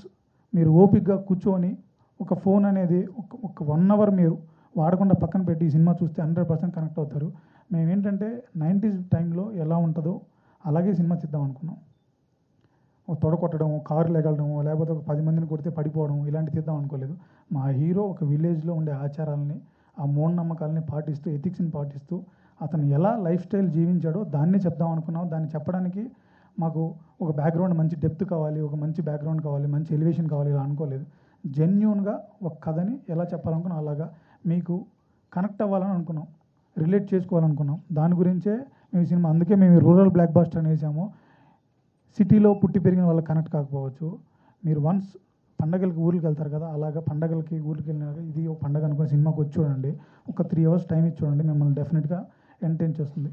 మీరు ఓపిక్గా కూర్చొని ఒక ఫోన్ అనేది ఒక 1 అవర్ మీరు వాడకుండా పక్కన పెట్టి ఈ సినిమా చూస్తే 100% కనెక్ట్ అవుతారు. మేము ఏంటంటే 90s టైంలో ఎలా ఉంటుందో అలాగే సినిమా తీద్దాం అనుకున్నాం. ఒక తొడ కొట్టడం, కారు లెగలడం, లేకపోతే ఒక 10 మందిని కొడితే పడిపోవడం ఇలాంటి తీద్దాం అనుకోలేదు. మా హీరో ఒక విలేజ్లో ఉండే ఆచారాలని, ఆ మూఢనమ్మకాలని పాటిస్తూ, ఎథిక్స్ని పాటిస్తూ అతను ఎలా లైఫ్ స్టైల్ జీవించాడో దాన్ని చెప్దాం అనుకున్నాం. దాన్ని చెప్పడానికి మాకు ఒక బ్యాక్గ్రౌండ్, మంచి డెప్త్ కావాలి, ఒక మంచి బ్యాక్గ్రౌండ్ కావాలి, మంచి ఎలివేషన్ కావాలి, ఇలా అనుకోలేదు. జెన్యూన్గా ఒక కథని ఎలా చెప్పాలనుకున్నాం అలాగా మీకు కనెక్ట్ అవ్వాలని అనుకున్నాం, రిలేట్ చేసుకోవాలనుకున్నాం. దాని గురించే మేము ఈ సినిమా, అందుకే మేము రూరల్ బ్లాక్ బాస్టర్ అని వేసాము. సిటీలో పుట్టి పెరిగిన వాళ్ళకి కనెక్ట్ కాకపోవచ్చు. మీరు వన్స్ పండగలకి ఊర్లకు వెళ్తారు కదా, అలాగా పండగలకి ఊరికి వెళ్ళినాక ఇది ఒక పండగ అనుకుని సినిమాకి వచ్చి చూడండి. ఒక 3 hours టైం ఇచ్చి చూడండి, మిమ్మల్ని డెఫినెట్గా ఎంటర్టైన్ చేస్తుంది.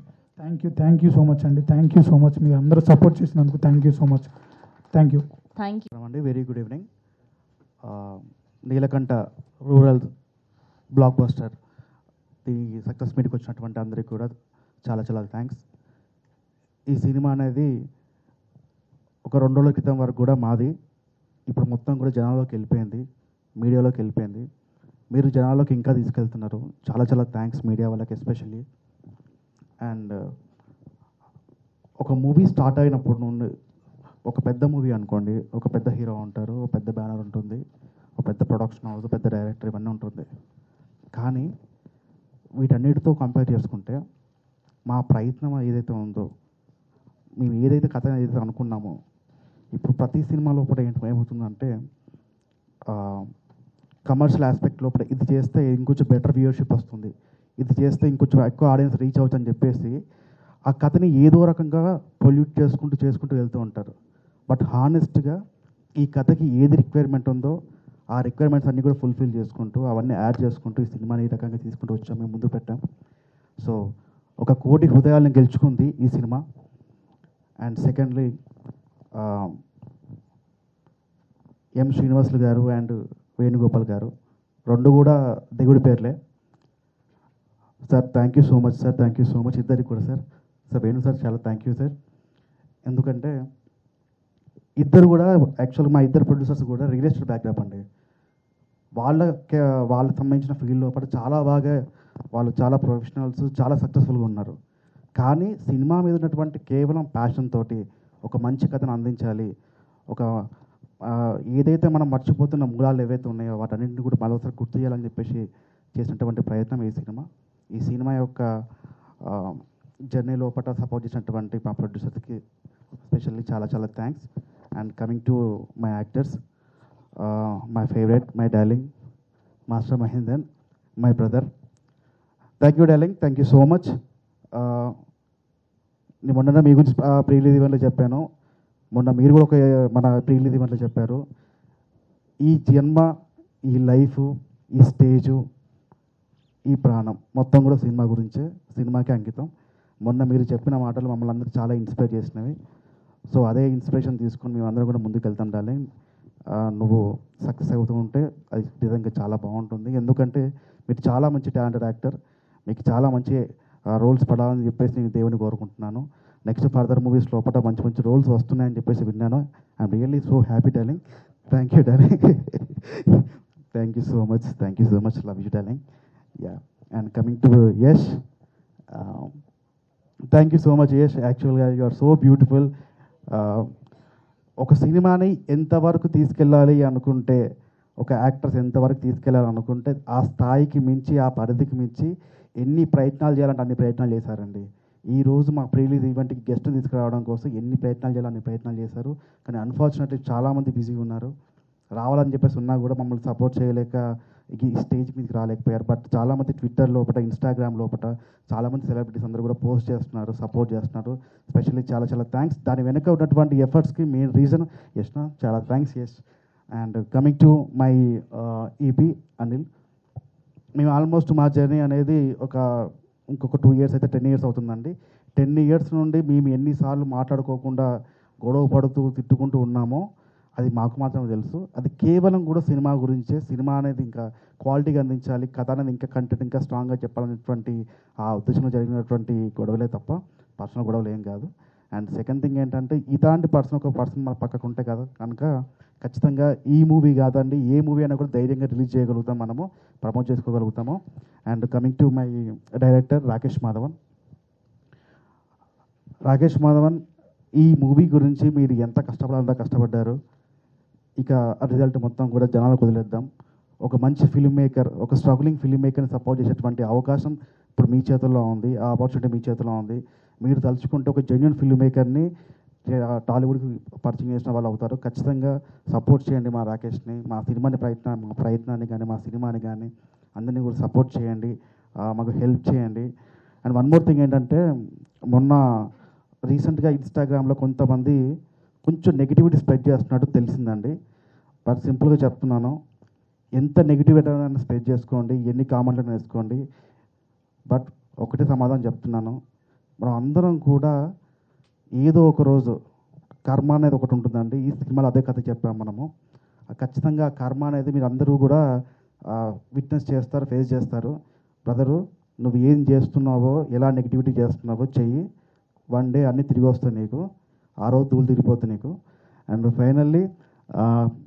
థ్యాంక్ యూ సో మచ్ అండి. Thank you so much. మీరు అందరూ సపోర్ట్ చేసినందుకు thank you so much. Thank you. అండి. Very good evening. Neelakanta rural blockbuster ఈ సక్సెస్ మీట్కి వచ్చినటువంటి అందరికీ కూడా చాలా చాలా థ్యాంక్స్. ఈ సినిమా అనేది ఒక 2 రోజుల క్రితం వరకు కూడా మాది, ఇప్పుడు మొత్తం కూడా జనాల్లోకి వెళ్ళిపోయింది, మీడియాలోకి వెళ్ళిపోయింది. మీరు జనాల్లోకి ఇంకా తీసుకెళ్తున్నారు. చాలా చాలా థ్యాంక్స్ మీడియా వాళ్ళకి ఎస్పెషల్లీ. అండ్ ఒక మూవీ స్టార్ట్ అయినప్పుడు నుండి, ఒక పెద్ద మూవీ అనుకోండి, ఒక పెద్ద హీరో ఉంటారు, ఒక పెద్ద బ్యానర్ ఉంటుంది, ఒక పెద్ద ప్రొడక్షన్ హౌస్, పెద్ద డైరెక్టర్, ఇవన్నీ ఉంటుంది. కానీ వీటన్నిటితో కంపేర్ చేసుకుంటే మా ప్రయత్నం ఏదైతే ఉందో, మేము ఏదైతే కథ ఏదైతే అనుకున్నామో, ఇప్పుడు ప్రతి సినిమా లోపల ఏమవుతుందంటే కమర్షియల్ ఆస్పెక్ట్ లోపల ఇది చేస్తే ఇంకొంచెం బెటర్ వ్యూవర్షిప్ వస్తుంది, ఇది చేస్తే ఇంకొంచెం ఎక్కువ ఆడియన్స్ రీచ్ అవుతుందని చెప్పేసి ఆ కథని ఏదో రకంగా పొల్యూట్ చేసుకుంటూ వెళ్తూ ఉంటారు. బట్ హానెస్ట్గా ఈ కథకి ఏది రిక్వైర్మెంట్ ఉందో ఆ రిక్వైర్మెంట్స్ అన్నీ కూడా ఫుల్ఫిల్ చేసుకుంటూ, అవన్నీ యాడ్ చేసుకుంటూ ఈ సినిమాని ఈ రకంగా తీసుకుంటూ వచ్చాం, మేము ముందు పెట్టాం. సో 1 కోటి హృదయాలను గెలుచుకుంది ఈ సినిమా. అండ్ సెకండ్లీ ఎం శ్రీనివాసులు గారు అండ్ వేణుగోపాల్ గారు 2 కూడా దిగుడి పేర్లే. Sir thank you so much sir, thank you so much ఇద్దరికి కూడా సార్. సార్ వేణు సార్ చాలా థ్యాంక్ యూ సార్. ఎందుకంటే ఇద్దరు కూడా యాక్చువల్గా మా ఇద్దరు ప్రొడ్యూసర్స్ కూడా రియల్ ఎస్టేట్ బ్యాక్గ్రౌండ్ అండి. వాళ్ళకి సంబంధించిన ఫీల్డ్ లోపల చాలా బాగా వాళ్ళు చాలా ప్రొఫెషనల్స్, చాలా సక్సెస్ఫుల్గా ఉన్నారు. కానీ సినిమా మీద ఉన్నటువంటి కేవలం ప్యాషన్ తోటి ఒక మంచి కథను అందించాలి, ఒక ఏదైతే మనం మర్చిపోతున్న మూలాలు ఏవైతే ఉన్నాయో వాటన్నింటిని కూడా మరోసారి గుర్తు చేయాలని చెప్పేసి చేసినటువంటి ప్రయత్నం ఈ సినిమా యొక్క జర్నీ లోపల సపోర్ట్ చేసినటువంటి మా ప్రొడ్యూసర్స్కి స్పెషల్లీ చాలా చాలా thanks. And coming to my actors, my favourite, my darling master Mahender, my brother. Thank you darling, thank you so much. నేను మొన్న మీ గురించి ప్రీ రిలీజ్ ఈవెంట్లో చెప్పాను, మొన్న మీరు కూడా ఒక మన ప్రీ రిలీజ్ ఈవెంట్లో చెప్పారు. ఈ జన్మ, ఈ లైఫ్, ఈ స్టేజు, ఈ ప్రాణం మొత్తం కూడా సినిమా గురించే, సినిమాకే అంకితం. మొన్న మీరు చెప్పిన మాటలు మమ్మల్ని అందరూ చాలా ఇన్స్పైర్ చేసినవి. సో అదే ఇన్స్పిరేషన్ తీసుకొని మేము అందరం కూడా ముందుకు వెళ్తాం డార్లింగ్. నువ్వు సక్సెస్ అవుతూ ఉంటే అది నిజంగా చాలా బాగుంటుంది. ఎందుకంటే మీరు చాలా మంచి టాలెంటెడ్ యాక్టర్, మీకు చాలా మంచి రోల్స్ పడాలని చెప్పేసి నేను దేవుని కోరుకుంటున్నాను. నెక్స్ట్ ఫర్దర్ మూవీస్ లోపల మంచి మంచి రోల్స్ వస్తున్నాయని చెప్పేసి విన్నాను. I'm really so happy darling. Thank you darling. Thank you so much, thank you so much, love you darling. Yeah. And coming to Yash, thank you so much Yash. యాక్చువల్గా you are so beautiful. ఒక సినిమాని ఎంతవరకు తీసుకెళ్ళాలి అనుకుంటే, ఒక actors ఎంతవరకు తీసుకెళ్ళాలి అనుకుంటే ఆ స్థాయికి మించి, ఆ పరిధికి మించి ఎన్ని ప్రయత్నాలు చేయాలంటే అన్ని ప్రయత్నాలు చేశారండి. ఈరోజు మా ప్రీ రిలీజ్ ఈవెంట్కి గెస్ట్ తీసుకురావడం కోసం ఎన్ని ప్రయత్నాలు చేయాలో అన్ని ప్రయత్నాలు చేశారు. కానీ అన్ఫార్చునేట్లీ చాలామంది బిజీగా ఉన్నారు, రావాలని చెప్పేసి ఉన్నా కూడా మమ్మల్ని సపోర్ట్ చేయలేక ఈ స్టేజ్ మీదకి రాలేకపోయారు. బట్ చాలామంది ట్విట్టర్ లోపల, ఇన్స్టాగ్రామ్ లోపల చాలామంది సెలబ్రిటీస్ అందరూ కూడా పోస్ట్ చేస్తున్నారు, సపోర్ట్ చేస్తున్నారు. స్పెషల్లీ చాలా చాలా థ్యాంక్స్. దాని వెనక ఉన్నటువంటి ఎఫర్ట్స్కి మెయిన్ రీజన్ యష్నా, చాలా thanks Yash. And coming to my EP Anil, మేము ఆల్మోస్ట్ మా జర్నీ అనేది ఇంకొక 2 years అయితే 10 years అవుతుందండి. 10 years నుండి మేము ఎన్నిసార్లు మాట్లాడుకోకుండా గొడవ పడుతూ తిట్టుకుంటూ ఉన్నామో అది మాకు మాత్రమే తెలుసు. అది కేవలం కూడా సినిమా గురించే. సినిమా అనేది ఇంకా క్వాలిటీగా అందించాలి, కథ అనేది ఇంకా కంటెంట్ ఇంకా స్ట్రాంగ్గా చెప్పాలనేటువంటి ఆ ఉద్దేశంలో జరిగినటువంటి గొడవలే తప్ప పర్సనల్ గొడవలు ఏం కాదు. అండ్ సెకండ్ థింగ్ ఏంటంటే ఇలాంటి ఒక పర్సన్ మన పక్కకు ఉంటే కదా కనుక ఖచ్చితంగా ఈ మూవీ కాదండి ఏ మూవీ అయినా కూడా ధైర్యంగా రిలీజ్ చేయగలుగుతాం, మనము ప్రమోట్ చేసుకోగలుగుతాము. And coming to my director Rakesh Madhavan. Rakesh Madhavan, ఈ మూవీ గురించి మీరు ఎంత కష్టపడాలంటే కష్టపడ్డారు. ఇక రిజల్ట్ మొత్తం కూడా జనాలకు వదిలేద్దాం. ఒక మంచి ఫిల్మ్ మేకర్, ఒక స్ట్రగ్లింగ్ ఫిల్మ్ మేకర్ని సపోర్ట్ చేసేటువంటి అవకాశం ఇప్పుడు మీ చేతుల్లో ఉంది, ఆ ఆపర్చునిటీ మీ చేతిలో ఉంది. మీరు తలుచుకుంటే ఒక జెన్యున్ ఫిల్మ్ మేకర్ని టాలీవుడ్కి పరిచయం చేసిన వాళ్ళు అవుతారు. ఖచ్చితంగా సపోర్ట్ చేయండి మా రాకేష్ని, మా ప్రయత్నాన్ని కానీ మా సినిమాని కానీ అందరినీ కూడా సపోర్ట్ చేయండి, మాకు హెల్ప్ చేయండి. అండ్ వన్ మోర్ థింగ్ ఏంటంటే మొన్న రీసెంట్గా ఇన్స్టాగ్రామ్లో కొంతమంది కొంచెం నెగిటివిటీ స్ప్రెడ్ చేస్తున్నట్టు తెలిసిందండి. బట్ సింపుల్గా చెప్తున్నాను, ఎంత నెగిటివిటీ అయినా స్ప్రెడ్ చేసుకోండి, ఎన్ని కామెంట్లు వేసుకోండి, బట్ ఒకటే సమాధానం చెప్తున్నాను, మనం అందరం కూడా ఏదో ఒక రోజు కర్మ అనేది ఒకటి ఉంటుందండి. ఈ సినిమాలో అదే కథ చెప్పాము మనము. ఖచ్చితంగా కర్మ అనేది మీరు అందరూ కూడా విట్నెస్ చేస్తారు, ఫేస్ చేస్తారు. బ్రదరు, నువ్వు ఏం చేస్తున్నావో, ఎలా నెగిటివిటీ చేస్తున్నావో చెయ్యి, వన్ డే అన్నీ తిరిగి వస్తాయి నీకు, ఆ రోజు దూలు తిరిగిపోతుంది నీకు. అండ్ ఫైనల్లీ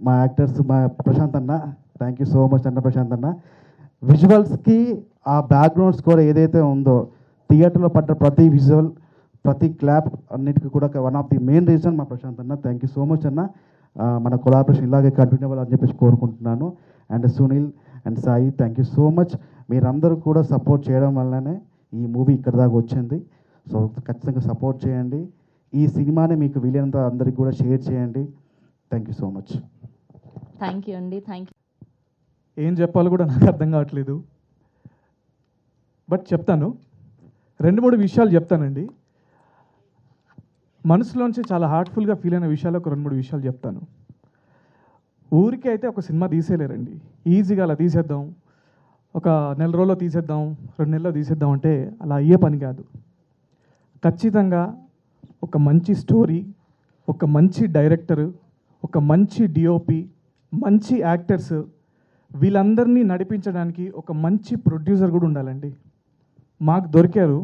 మా యాక్టర్స్, మా ప్రశాంత్ అన్న, థ్యాంక్ యూ సో మచ్ అన్న. ప్రశాంత్ అన్న విజువల్స్కి ఆ బ్యాక్గ్రౌండ్ స్కోర్ ఏదైతే ఉందో, థియేటర్లో పడ్డ ప్రతి విజువల్, ప్రతి క్లాప్ అన్నిటికీ కూడా one of the main reason మా ప్రశాంత్ అన్న. థ్యాంక్ యూ సో మచ్ అన్న. మన కొలాబరేషన్ ఇలాగే కంటిన్యూ అవ్వాలని చెప్పేసి కోరుకుంటున్నాను. And Sunil and Sai, thank you so much. మీరందరూ కూడా సపోర్ట్ చేయడం వల్లనే ఈ మూవీ ఇక్కడ దాకా వచ్చింది. సో ఖచ్చితంగా సపోర్ట్ చేయండి. ఈ సినిమాని మీకు వీలైనంత అందరికీ కూడా షేర్ చేయండి. Thank you so much. Thank you అండి, థ్యాంక్ యూ. ఏం చెప్పాలో కూడా నాకు అర్థం కావట్లేదు, బట్ చెప్తాను. 2-3 విషయాలు చెప్తానండి. మనసులోంచి చాలా హార్ట్ఫుల్గా ఫీల్ అయిన విషయాలు ఒక 2-3 విషయాలు చెప్తాను. ఊరికే అయితే ఒక సినిమా తీసేయలేరండి. ఈజీగా అలా తీసేద్దాం, ఒక నెల రోజుల్లో తీసేద్దాం, 2 నెలల్లో తీసేద్దాం అంటే అలా అయ్యే పని కాదు. ఖచ్చితంగా ఒక మంచి స్టోరీ, ఒక మంచి డైరెక్టరు, ఒక మంచి డిఓపి, మంచి యాక్టర్స్, వీళ్ళందరినీ నడిపించడానికి ఒక మంచి ప్రొడ్యూసర్ కూడా ఉండాలండి. మాకు దొరికారు,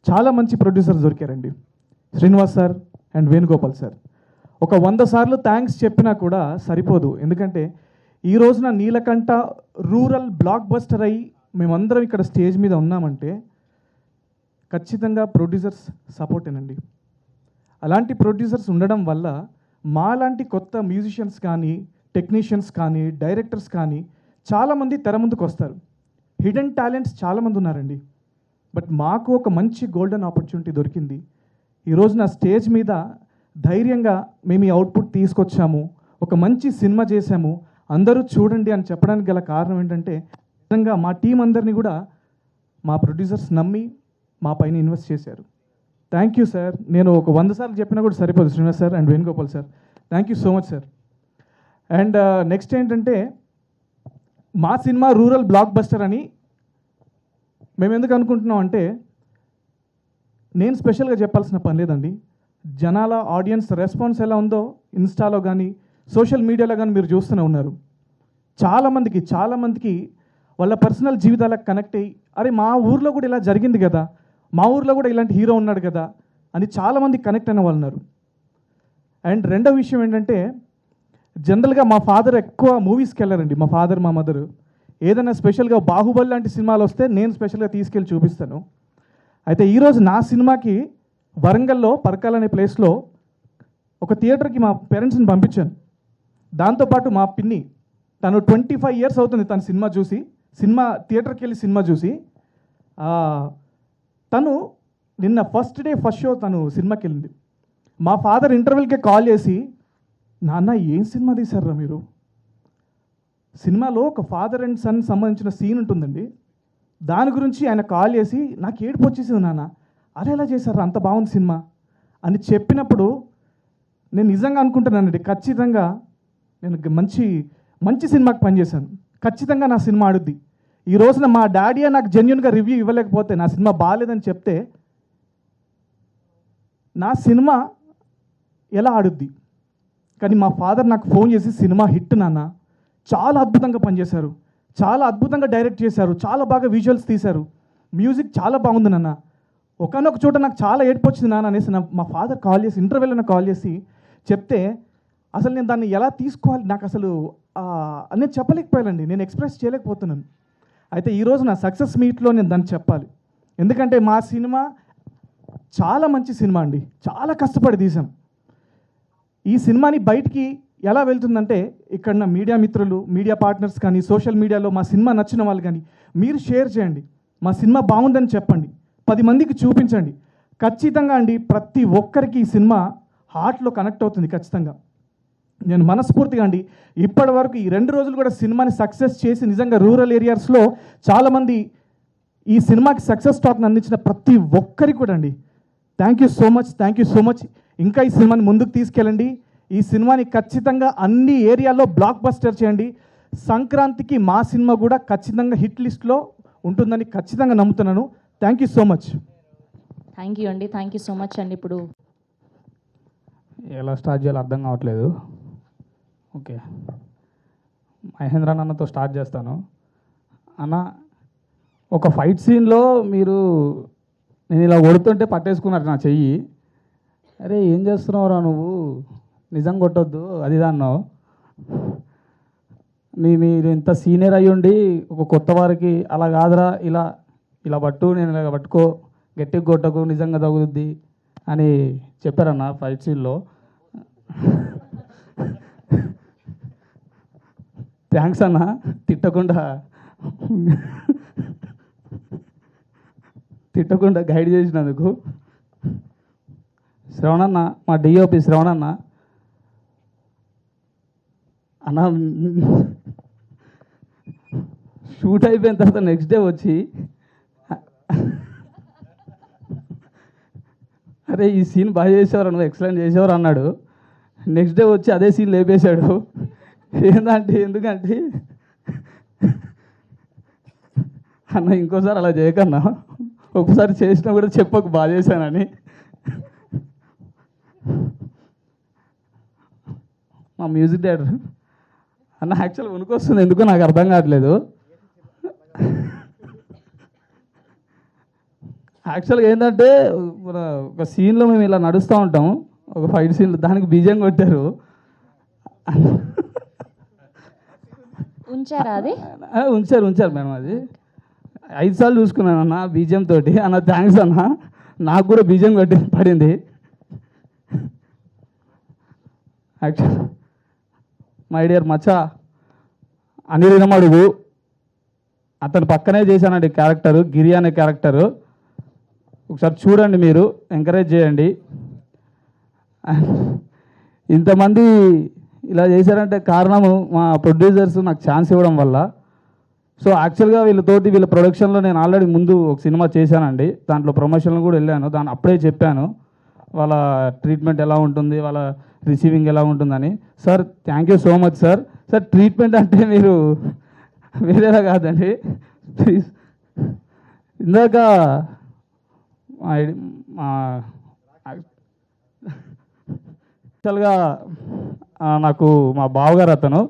చాలా మంచి ప్రొడ్యూసర్స్ దొరికారండి. Srinivas sir and Venugopal sir. ఒక 100 సార్లు థ్యాంక్స్ చెప్పినా కూడా సరిపోదు. ఎందుకంటే ఈ రోజున నీలకంఠ రూరల్ బ్లాక్ బస్టర్ అయ్యి మేమందరం ఇక్కడ స్టేజ్ మీద ఉన్నామంటే ఖచ్చితంగా ప్రొడ్యూసర్స్ సపోర్టేనండి. అలాంటి ప్రొడ్యూసర్స్ ఉండడం వల్ల మాలాంటి కొత్త మ్యూజిషియన్స్ కానీ, టెక్నీషియన్స్ కానీ, డైరెక్టర్స్ కానీ చాలామంది తెర ముందుకు వస్తారు. హిడెన్ టాలెంట్స్ చాలామంది ఉన్నారండి. బట్ మాకు ఒక మంచి గోల్డెన్ ఆపర్చునిటీ దొరికింది. ఈరోజు నా స్టేజ్ మీద ధైర్యంగా మేము ఈ అవుట్పుట్ తీసుకొచ్చాము, ఒక మంచి సినిమా చేశాము, అందరూ చూడండి అని చెప్పడానికి గల కారణం ఏంటంటే నిజంగా మా టీం అందరినీ కూడా మా ప్రొడ్యూసర్స్ నమ్మి మా పైన ఇన్వెస్ట్ చేశారు. Thank you sir. నేను ఒక 100 సార్లు చెప్పినా కూడా సరిపోదు. Srinivas sir and Venugopal sir, thank you so much sir. And next ఏంటంటే మా సినిమా రూరల్ బ్లాక్ బస్టర్ అని మేము ఎందుకు అనుకుంటున్నాం అంటే, నేను స్పెషల్గా చెప్పాల్సిన పని లేదండి. జనాల ఆడియన్స్ రెస్పాన్స్ ఎలా ఉందో ఇన్స్టాలో కానీ సోషల్ మీడియాలో కానీ మీరు చూస్తూనే ఉన్నారు. చాలామందికి వాళ్ళ పర్సనల్ జీవితాలకు కనెక్ట్ అయ్యి, అరే మా ఊర్లో కూడా ఇలా జరిగింది కదా, మా ఊర్లో కూడా ఇలాంటి హీరో ఉన్నాడు కదా అని చాలామంది కనెక్ట్ అయిన వాళ్ళు ఉన్నారు. అండ్ రెండో విషయం ఏంటంటే, జనరల్గా మా ఫాదర్ ఎక్కువ మూవీస్కి వెళ్ళారండి. మా ఫాదర్, మా మదర్ ఏదైనా స్పెషల్గా బాహుబలి లాంటి సినిమాలు వస్తే నేను స్పెషల్గా తీసుకెళ్ళి చూపిస్తాను. అయితే ఈరోజు నా సినిమాకి వరంగల్లో పరకాల అనే ప్లేస్లో ఒక థియేటర్కి మా పేరెంట్స్ని పంపించాను. దాంతోపాటు మా పిన్ని, తను 25 ఇయర్స్ అవుతుంది తను థియేటర్కి వెళ్ళి సినిమా చూసి. తను నిన్న ఫస్ట్ షో తను సినిమాకి వెళ్ళింది. మా ఫాదర్ ఇంటర్వెల్కే కాల్ చేసి, నాన్న ఏం సినిమా తీశారా మీరు? సినిమాలో ఒక ఫాదర్ అండ్ సన్ సంబంధించిన సీన్ ఉంటుందండి, దాని గురించి ఆయన కాల్ చేసి నాకు ఏడుపు వచ్చేసింది, నాన్న అలా ఎలా చేశారా, అంత బాగుంది సినిమా అని చెప్పినప్పుడు నేను నిజంగా అనుకుంటున్నానండి, ఖచ్చితంగా నేను మంచి సినిమాకి పనిచేశాను, ఖచ్చితంగా నా సినిమా ఆడుద్ది. ఈ రోజున మా డాడీ నాకు జెన్యున్గా రివ్యూ ఇవ్వలేకపోతే, నా సినిమా బాగాలేదని చెప్తే నా సినిమా ఎలా ఆడుద్ది? కానీ మా ఫాదర్ నాకు ఫోన్ చేసి, సినిమా హిట్ నాన్న, చాలా అద్భుతంగా పనిచేశారు, చాలా అద్భుతంగా డైరెక్ట్ చేశారు, చాలా బాగా విజువల్స్ తీశారు, మ్యూజిక్ చాలా బాగుంది నాన్న, ఒకనొక చోట నాకు చాలా ఏడుపు వచ్చింది నాన్న అనేసి మా ఫాదర్ కాల్ చేసి ఇంటర్వెల్లో కాల్ చేసి చెప్తే అసలు నేను దాన్ని ఎలా తీసుకోవాలి నాకు అసలు నేను చెప్పలేకపోయానండి, నేను ఎక్స్ప్రెస్ చేయలేకపోతున్నాను. అయితే ఈరోజు నా సక్సెస్ మీట్లో నేను దాన్ని చెప్పాలి. ఎందుకంటే మా సినిమా చాలా మంచి సినిమా అండి, చాలా కష్టపడి తీసాం. ఈ సినిమాని బయటికి ఎలా వెళ్తుందంటే ఇక్కడ నా మీడియా మిత్రులు, మీడియా పార్ట్నర్స్ కానీ, సోషల్ మీడియాలో మా సినిమా నచ్చిన వాళ్ళు కానీ మీరు షేర్ చేయండి, మా సినిమా బాగుందని చెప్పండి, 10 మందికి చూపించండి. ఖచ్చితంగా అండి ప్రతి ఒక్కరికి ఈ సినిమా హార్ట్లో కనెక్ట్ అవుతుంది ఖచ్చితంగా. నేను మనస్ఫూర్తిగా అండి ఇప్పటి వరకు ఈ 2 రోజులు కూడా సినిమాని సక్సెస్ చేసి నిజంగా రూరల్ ఏరియాస్లో చాలామంది ఈ సినిమాకి సక్సెస్ టాక్ని అందించిన ప్రతి ఒక్కరికి కూడా అండి థ్యాంక్ యూ సో మచ్. ఇంకా ఈ సినిమాని ముందుకు తీసుకెళ్ళండి. ఈ సినిమాని ఖచ్చితంగా అన్ని ఏరియాల్లో బ్లాక్ బస్టర్ చేయండి. సంక్రాంతికి మా సినిమా కూడా ఖచ్చితంగా హిట్ లిస్ట్లో ఉంటుందని ఖచ్చితంగా నమ్ముతున్నాను. Thank you so much. Thank you అండి, థ్యాంక్ యూ సో మచ్ అండి. ఇప్పుడు ఎలా స్టార్ట్ చేయాలో అర్థం కావట్లేదు. ఓకే, మహేంద్ర అన్నతో స్టార్ట్ చేస్తాను. అన్న, ఒక ఫైట్ సీన్లో నేను ఇలా కొడుతుంటే పట్టేసుకున్నారు నా చెయ్యి. అరే ఏం చేస్తున్నావురా నువ్వు, నిజం కొట్టొద్దు అది అన్నావు. మీరు ఇంత సీనియర్ అయ్యుండి ఒక కొత్త వారికి అలా కాదురా, ఇలా పట్టు, నేను ఇలా పట్టుకో, గట్టిగా కొట్టకు, నిజంగా తగులుద్ది అని చెప్పారన్న ఫైట్ సీన్లో. థ్యాంక్స్ అన్న, తిట్టకుండా గైడ్ చేసినందుకు. శ్రవణన్న, మా డిఓపి శ్రవణన్న అన్న, షూట్ అయిపోయిన తర్వాత నెక్స్ట్ డే వచ్చి అరే ఈ సీన్ బాగా చేసేవారు, నువ్వు ఎక్సలెంట్ చేసేవారు అన్నాడు. నెక్స్ట్ డే వచ్చి అదే సీన్ లేపేశాడు. ఎందుకంటే అన్న ఇంకోసారి అలా చేయకన్నా, ఒకసారి చేసినా కూడా చెప్పకు బాగా చేశానని. మా మ్యూజిక్ డైరెక్టర్ అన్న యాక్చువల్ వణుకొస్తుంది, ఎందుకో నాకు అర్థం కావట్లేదు. యాక్చువల్గా ఏంటంటే ఒక సీన్లో మేము ఇలా నడుస్తూ ఉంటాం, ఒక ఫైట్ సీన్లో, దానికి బీజం కొట్టారు. ఉంచారా అది? ఉంచారు మేడం. అది 5 సార్లు చూసుకున్నాను అన్న బీజం తోటి. అన్న థ్యాంక్స్ అన్న, నాకు కూడా బీజం పడింది. యాక్చువల్ మై డియర్ మచ్చా అనిల్ అడుగు, అతని పక్కనే చేశానండి క్యారెక్టరు, గిరి అనే క్యారెక్టరు. ఒకసారి చూడండి, మీరు ఎంకరేజ్ చేయండి. ఇంతమంది ఇలా చేశారంటే కారణము మా ప్రొడ్యూసర్స్ నాకు ఛాన్స్ ఇవ్వడం వల్ల. సో యాక్చువల్గా వీళ్ళ ప్రొడక్షన్లో నేను ఆల్రెడీ ముందు ఒక సినిమా చేశానండి, దాంట్లో ప్రమోషన్లు కూడా వెళ్ళాను. అప్పుడే చెప్పాను వాళ్ళ ట్రీట్మెంట్ ఎలా ఉంటుంది, వాళ్ళ రిసీవింగ్ ఎలా ఉంటుందని. Sir thank you so much sir. Sir treatment అంటే మీరు వేరేలా కాదండి ప్లీజ్. ఇందాక యాక్చువల్గా నాకు మా బావగారు అతను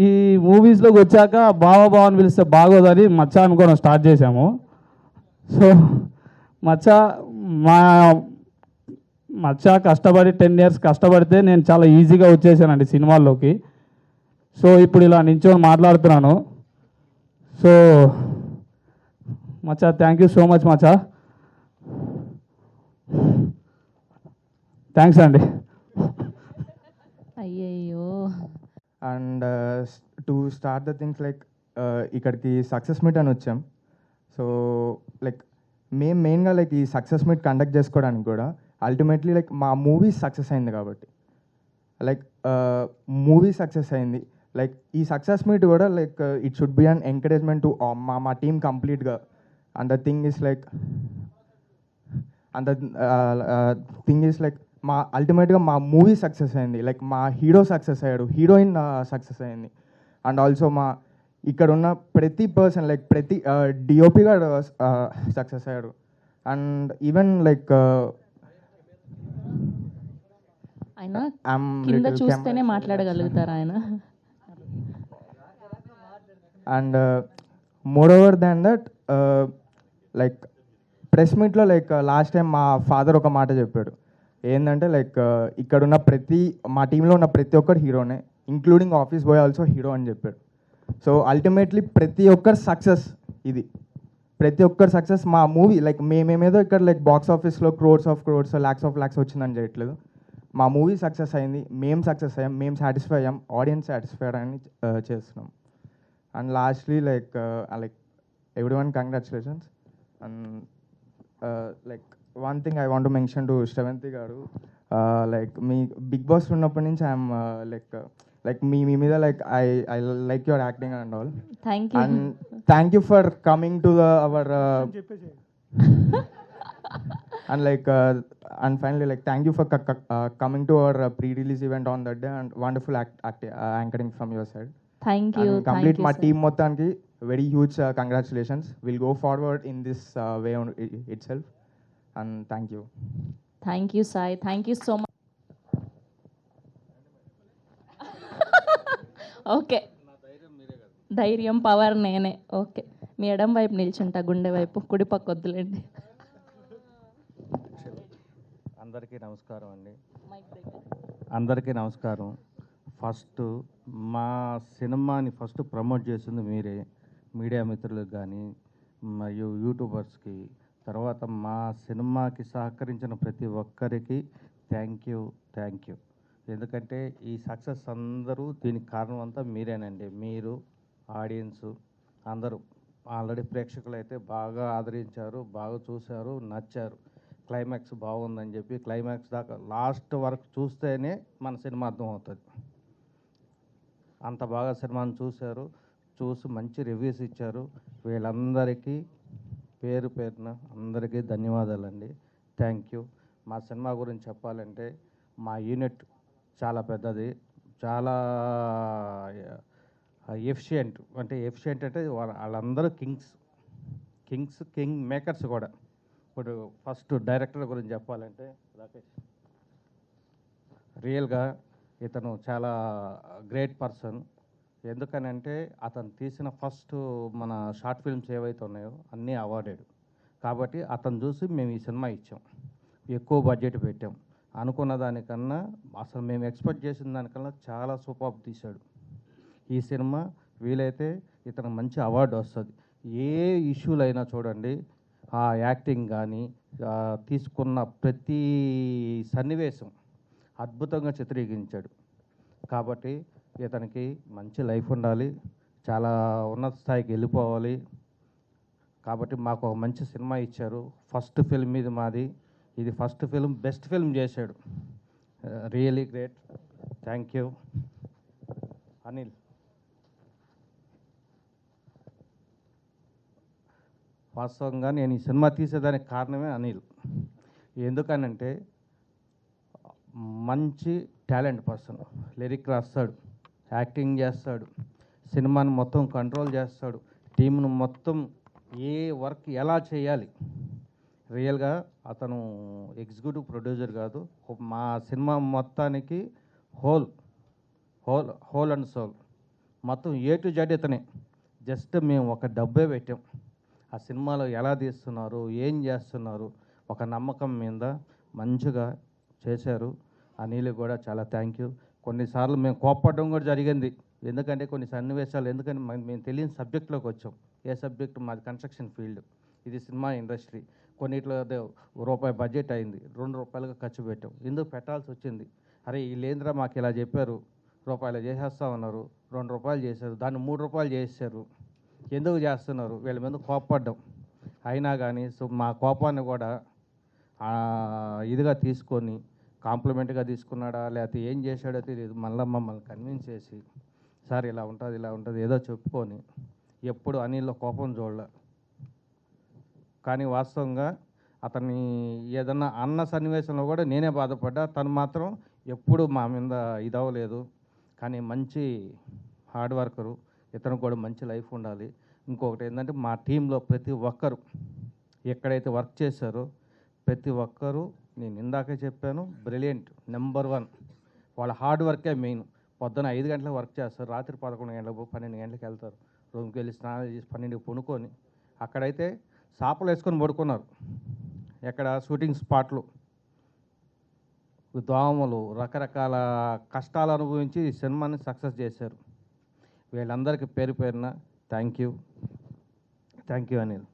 ఈ మూవీస్లోకి వచ్చాక బావ అని పిలిస్తే బాగోదని మచ్చా అనుకోవడం స్టార్ట్ చేశాము. సో మచ్చా కష్టపడి 10 years కష్టపడితే నేను చాలా ఈజీగా వచ్చేసానండి సినిమాల్లోకి. సో ఇప్పుడు ఇలా నించొని మాట్లాడుతున్నాను. So Maccha thank you so much Maccha, thanks అండి. అయ్యయ్యో. And to start the things like ఇక్కడికి సక్సెస్ మీట్ అని వచ్చాం. సో లైక్ మేము మెయిన్గా లైక్ ఈ సక్సెస్ మీట్ కండక్ట్ చేసుకోవడానికి కూడా అల్టిమేట్లీ లైక్ మా మూవీ సక్సెస్ అయింది కాబట్టి, లైక్ మూవీ సక్సెస్ అయింది. లైక్ ఈ సక్సెస్ మీట్ కూడా like it should be an encouragement to మా టీమ్ కంప్లీట్గా. And the thing is like మా అల్టిమేట్గా మా మూవీ సక్సెస్ అయింది, లైక్ మా హీరో సక్సెస్ అయ్యాడు, హీరోయిన్ సక్సెస్ అయింది. అండ్ ఆల్సో ఇక్కడ ఉన్న ప్రతి పర్సన్ లైక్ ప్రతి డిఓపి గారు సక్సెస్ అయ్యాడు. అండ్ ఈవెన్ లైక్ ఆయన కింద చూస్తేనే మాట్లాడగలుగుతారు ఆయన. And more over than that like press మీట్లో లైక్ లాస్ట్ టైం మా ఫాదర్ ఒక మాట చెప్పాడు, ఏంటంటే లైక్ ఇక్కడున్న మా టీంలో ఉన్న ప్రతి ఒక్కరు హీరోనే, including office boy also hero అని చెప్పాడు. సో అల్టిమేట్లీ ప్రతి ఒక్కరు సక్సెస్ ఇది, ప్రతి ఒక్కరు సక్సెస్. మా మూవీ లైక్ మేమేమేదో ఇక్కడ లైక్ బాక్స్ ఆఫీస్లో క్రోర్స్ ఆఫ్ క్రోర్స్ ల్యాక్స్ ఆఫ్ ల్యాక్స్ వచ్చిందని చేయట్లేదు. మా మూవీ సక్సెస్ అయింది, మేము సక్సెస్ అయ్యాం, మేము సాటిస్ఫై అయ్యాం, ఆడియన్స్ సాటిస్ఫైడ్ అని చేస్తున్నాం. And lastly like everyone congratulations. And like one thing I want to mention to Sravanthi గారు, లైక్ మీ బిగ్ బాస్ ఉన్నప్పటి నుంచి ఐఎమ్ లైక్ మీ మీద like I like your acting and all. Thank you. And thank you for coming to our చెప్పేసి and like and finally like thank you for coming to our pre-release event on that day, and wonderful anchoring from your side. Thank you. And complete my team మొత్తానికి very huge congratulations. We'll go forward in this way on itself, and thank you. Thank you Sai, thank you so much. Okay, ధైర్యం power నేనే. Okay, మీ ఎడం వైపు నిల్చుంటా, గుండె వైపు, కుడి పక్క వద్దులేండి. అందరికీ నమస్కారం అండి. అందరికీ నమస్కారం. ఫస్ట్ మా సినిమాని ఫస్ట్ ప్రమోట్ చేసింది మీరే, మీడియా మిత్రులకు కానీ మరియు యూట్యూబర్స్కి. తర్వాత మా సినిమాకి సహకరించిన ప్రతి ఒక్కరికి థ్యాంక్ యూ. ఎందుకంటే ఈ సక్సెస్ అందరూ దీనికి కారణం అంతా మీరేనండి. మీరు, ఆడియన్స్ అందరూ. ఆల్రెడీ ప్రేక్షకులు అయితే బాగా ఆదరించారు, బాగా చూశారు, నచ్చారు. క్లైమాక్స్ బాగుందని చెప్పి క్లైమాక్స్ దాకా లాస్ట్ వరకు చూస్తేనే మన సినిమా అర్థమవుతుంది. అంత బాగా సినిమాను చూసి మంచి రివ్యూస్ ఇచ్చారు. వీళ్ళందరికీ పేరు పేరున అందరికీ ధన్యవాదాలండి. Thank you. మా సినిమా గురించి చెప్పాలంటే మా యూనిట్ చాలా పెద్దది, చాలా ఎఫిషియంట్. అంటే వాళ్ళందరూ కింగ్ మేకర్స్ కూడా. ఇప్పుడు ఫస్ట్ డైరెక్టర్ గురించి చెప్పాలంటే రాకేష్, రియల్గా ఇతను చాలా గ్రేట్ పర్సన్. ఎందుకనంటే అతను తీసిన ఫస్ట్ మన షార్ట్ ఫిల్మ్స్ ఏవైతే ఉన్నాయో అన్నీ అవార్డెడ్. కాబట్టి అతను చూసి మేము ఈ సినిమా ఇచ్చాం, ఎక్కువ బడ్జెట్ పెట్టాం. అనుకున్న దానికన్నా అసలు మేము ఎక్స్పెక్ట్ చేసిన దానికన్నా చాలా సూపర్ తీశాడు ఈ సినిమా. వీలైతే ఇతను మంచి అవార్డు వస్తుంది. ఏ ఇష్యూలు అయినా చూడండి, ఆ యాక్టింగ్ కానీ తీసుకున్న ప్రతి సన్నివేశం అద్భుతంగా చిత్రీకరించాడు. కాబట్టి ఇతనికి మంచి లైఫ్ ఉండాలి, చాలా ఉన్నత స్థాయికి వెళ్ళిపోవాలి. కాబట్టి మాకు ఒక మంచి సినిమా ఇచ్చారు. ఫస్ట్ ఫిల్మ్ ఇది మాది, ఇది ఫస్ట్ ఫిల్మ్, బెస్ట్ ఫిల్మ్ చేశాడు. Really great. Thank you. Anil, వాస్తవంగా నేను ఈ సినిమా తీసేదానికి కారణమే అనిల్. ఎందుకనంటే మంచి టాలెంట్ పర్సన్, లిరిక్ రాస్తాడు, యాక్టింగ్ చేస్తాడు, సినిమాని మొత్తం కంట్రోల్ చేస్తాడు, టీంను మొత్తం ఏ వర్క్ ఎలా చేయాలి. రియల్గా అతను ఎగ్జిక్యూటివ్ ప్రొడ్యూసర్ కాదు, మా సినిమా మొత్తానికి హోల్ అండ్ సోల్ మొత్తం ఏ టు జెడ్ ఇతనే. జస్ట్ మేము ఒక డబ్బే పెట్టాం, ఆ సినిమాలో ఎలా తీస్తున్నారు, ఏం చేస్తున్నారు, ఒక నమ్మకం మీద మంచిగా చేశారు. అనిల్ కూడా చాలా థ్యాంక్ యూ. కొన్నిసార్లు మేము కోప్పడడం కూడా జరిగింది, ఎందుకంటే కొన్ని సన్నివేశాలు, ఎందుకంటే మేము తెలియని సబ్జెక్ట్లోకి వచ్చాం. ఏ సబ్జెక్టు? మాది కన్స్ట్రక్షన్ ఫీల్డ్, ఇది సినిమా ఇండస్ట్రీ. కొన్నిట్లో రూపాయి బడ్జెట్ అయింది, ₹2 ఖర్చు పెట్టాం. ఎందుకు పెట్టాల్సి వచ్చింది? అరే వీళ్ళేంద్రా మాకు ఇలా చెప్పారు, రూపాయలు చేసేస్తామన్నారు, ₹2 చేశారు, దాన్ని ₹3 చేశారు, ఎందుకు చేస్తున్నారు? వీళ్ళ మీద కోప్పడ్డాం. అయినా కానీ మా కోపాన్ని కూడా ఇదిగా తీసుకొని కాంప్లిమెంట్గా తీసుకున్నాడా లేకపోతే ఏం చేశాడో తెలియదు, మమ్మల్ని కన్విన్స్ చేసి సార్ ఇలా ఉంటుంది ఏదో చెప్పుకొని ఎప్పుడు అనిల్లో కోపం చూడలే. కానీ వాస్తవంగా అతన్ని ఏదన్నా అన్న సన్నివేశంలో కూడా నేనే బాధపడ్డా, తను మాత్రం ఎప్పుడు మా మీద ఇదవ్వలేదు. కానీ మంచి హార్డ్ వర్కరు, ఇతను కూడా మంచి లైఫ్ ఉండాలి. ఇంకొకటి ఏంటంటే మా టీంలో ప్రతి ఒక్కరు ఎక్కడైతే వర్క్ చేశారో ప్రతి ఒక్కరూ, నేను ఇందాకే చెప్పాను, బ్రిలియంట్, నెంబర్ 1. వాళ్ళ హార్డ్ వర్కే మెయిన్. పొద్దున 5 గంటలకు వర్క్ చేస్తారు, రాత్రి 11 గంటలకు 12 గంటలకు వెళ్తారు, రూమ్కి వెళ్ళి స్నానం చేసి 12కి పడుకొని. అక్కడైతే సాపలు వేసుకొని పడుకున్నారు. ఎక్కడ షూటింగ్ స్పాట్లు, దోమలు, రకరకాల కష్టాలు అనుభవించి ఈ సినిమాని సక్సెస్ చేశారు. వీళ్ళందరికీ పేరు పేరున థ్యాంక్ యూ అనిల్.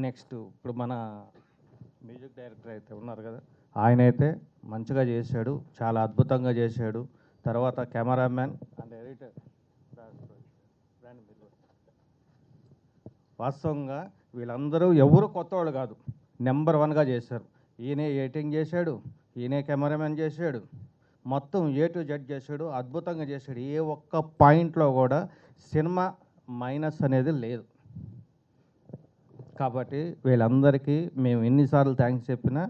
నెక్స్ట్ ఇప్పుడు మన మ్యూజిక్ డైరెక్టర్ అయితే ఉన్నారు కదా, ఆయన అయితే మంచిగా చేశాడు, చాలా అద్భుతంగా చేశాడు. తర్వాత కెమెరామ్యాన్ అండ్ ఎడిటర్ వాస్తవంగా వీళ్ళందరూ ఎవరు కొత్త వాళ్ళు కాదు, నెంబర్ 1గా చేశారు. ఈయనే ఎడిటింగ్ చేశాడు, ఈయనే కెమెరామ్యాన్ చేశాడు, మొత్తం A to Z చేశాడు, అద్భుతంగా చేశాడు. ఏ ఒక్క పాయింట్లో కూడా సినిమా మైనస్ అనేది లేదు. కాబట్టి వీళ్ళందరికీ మేము ఎన్నిసార్లు థ్యాంక్స్ చెప్పినా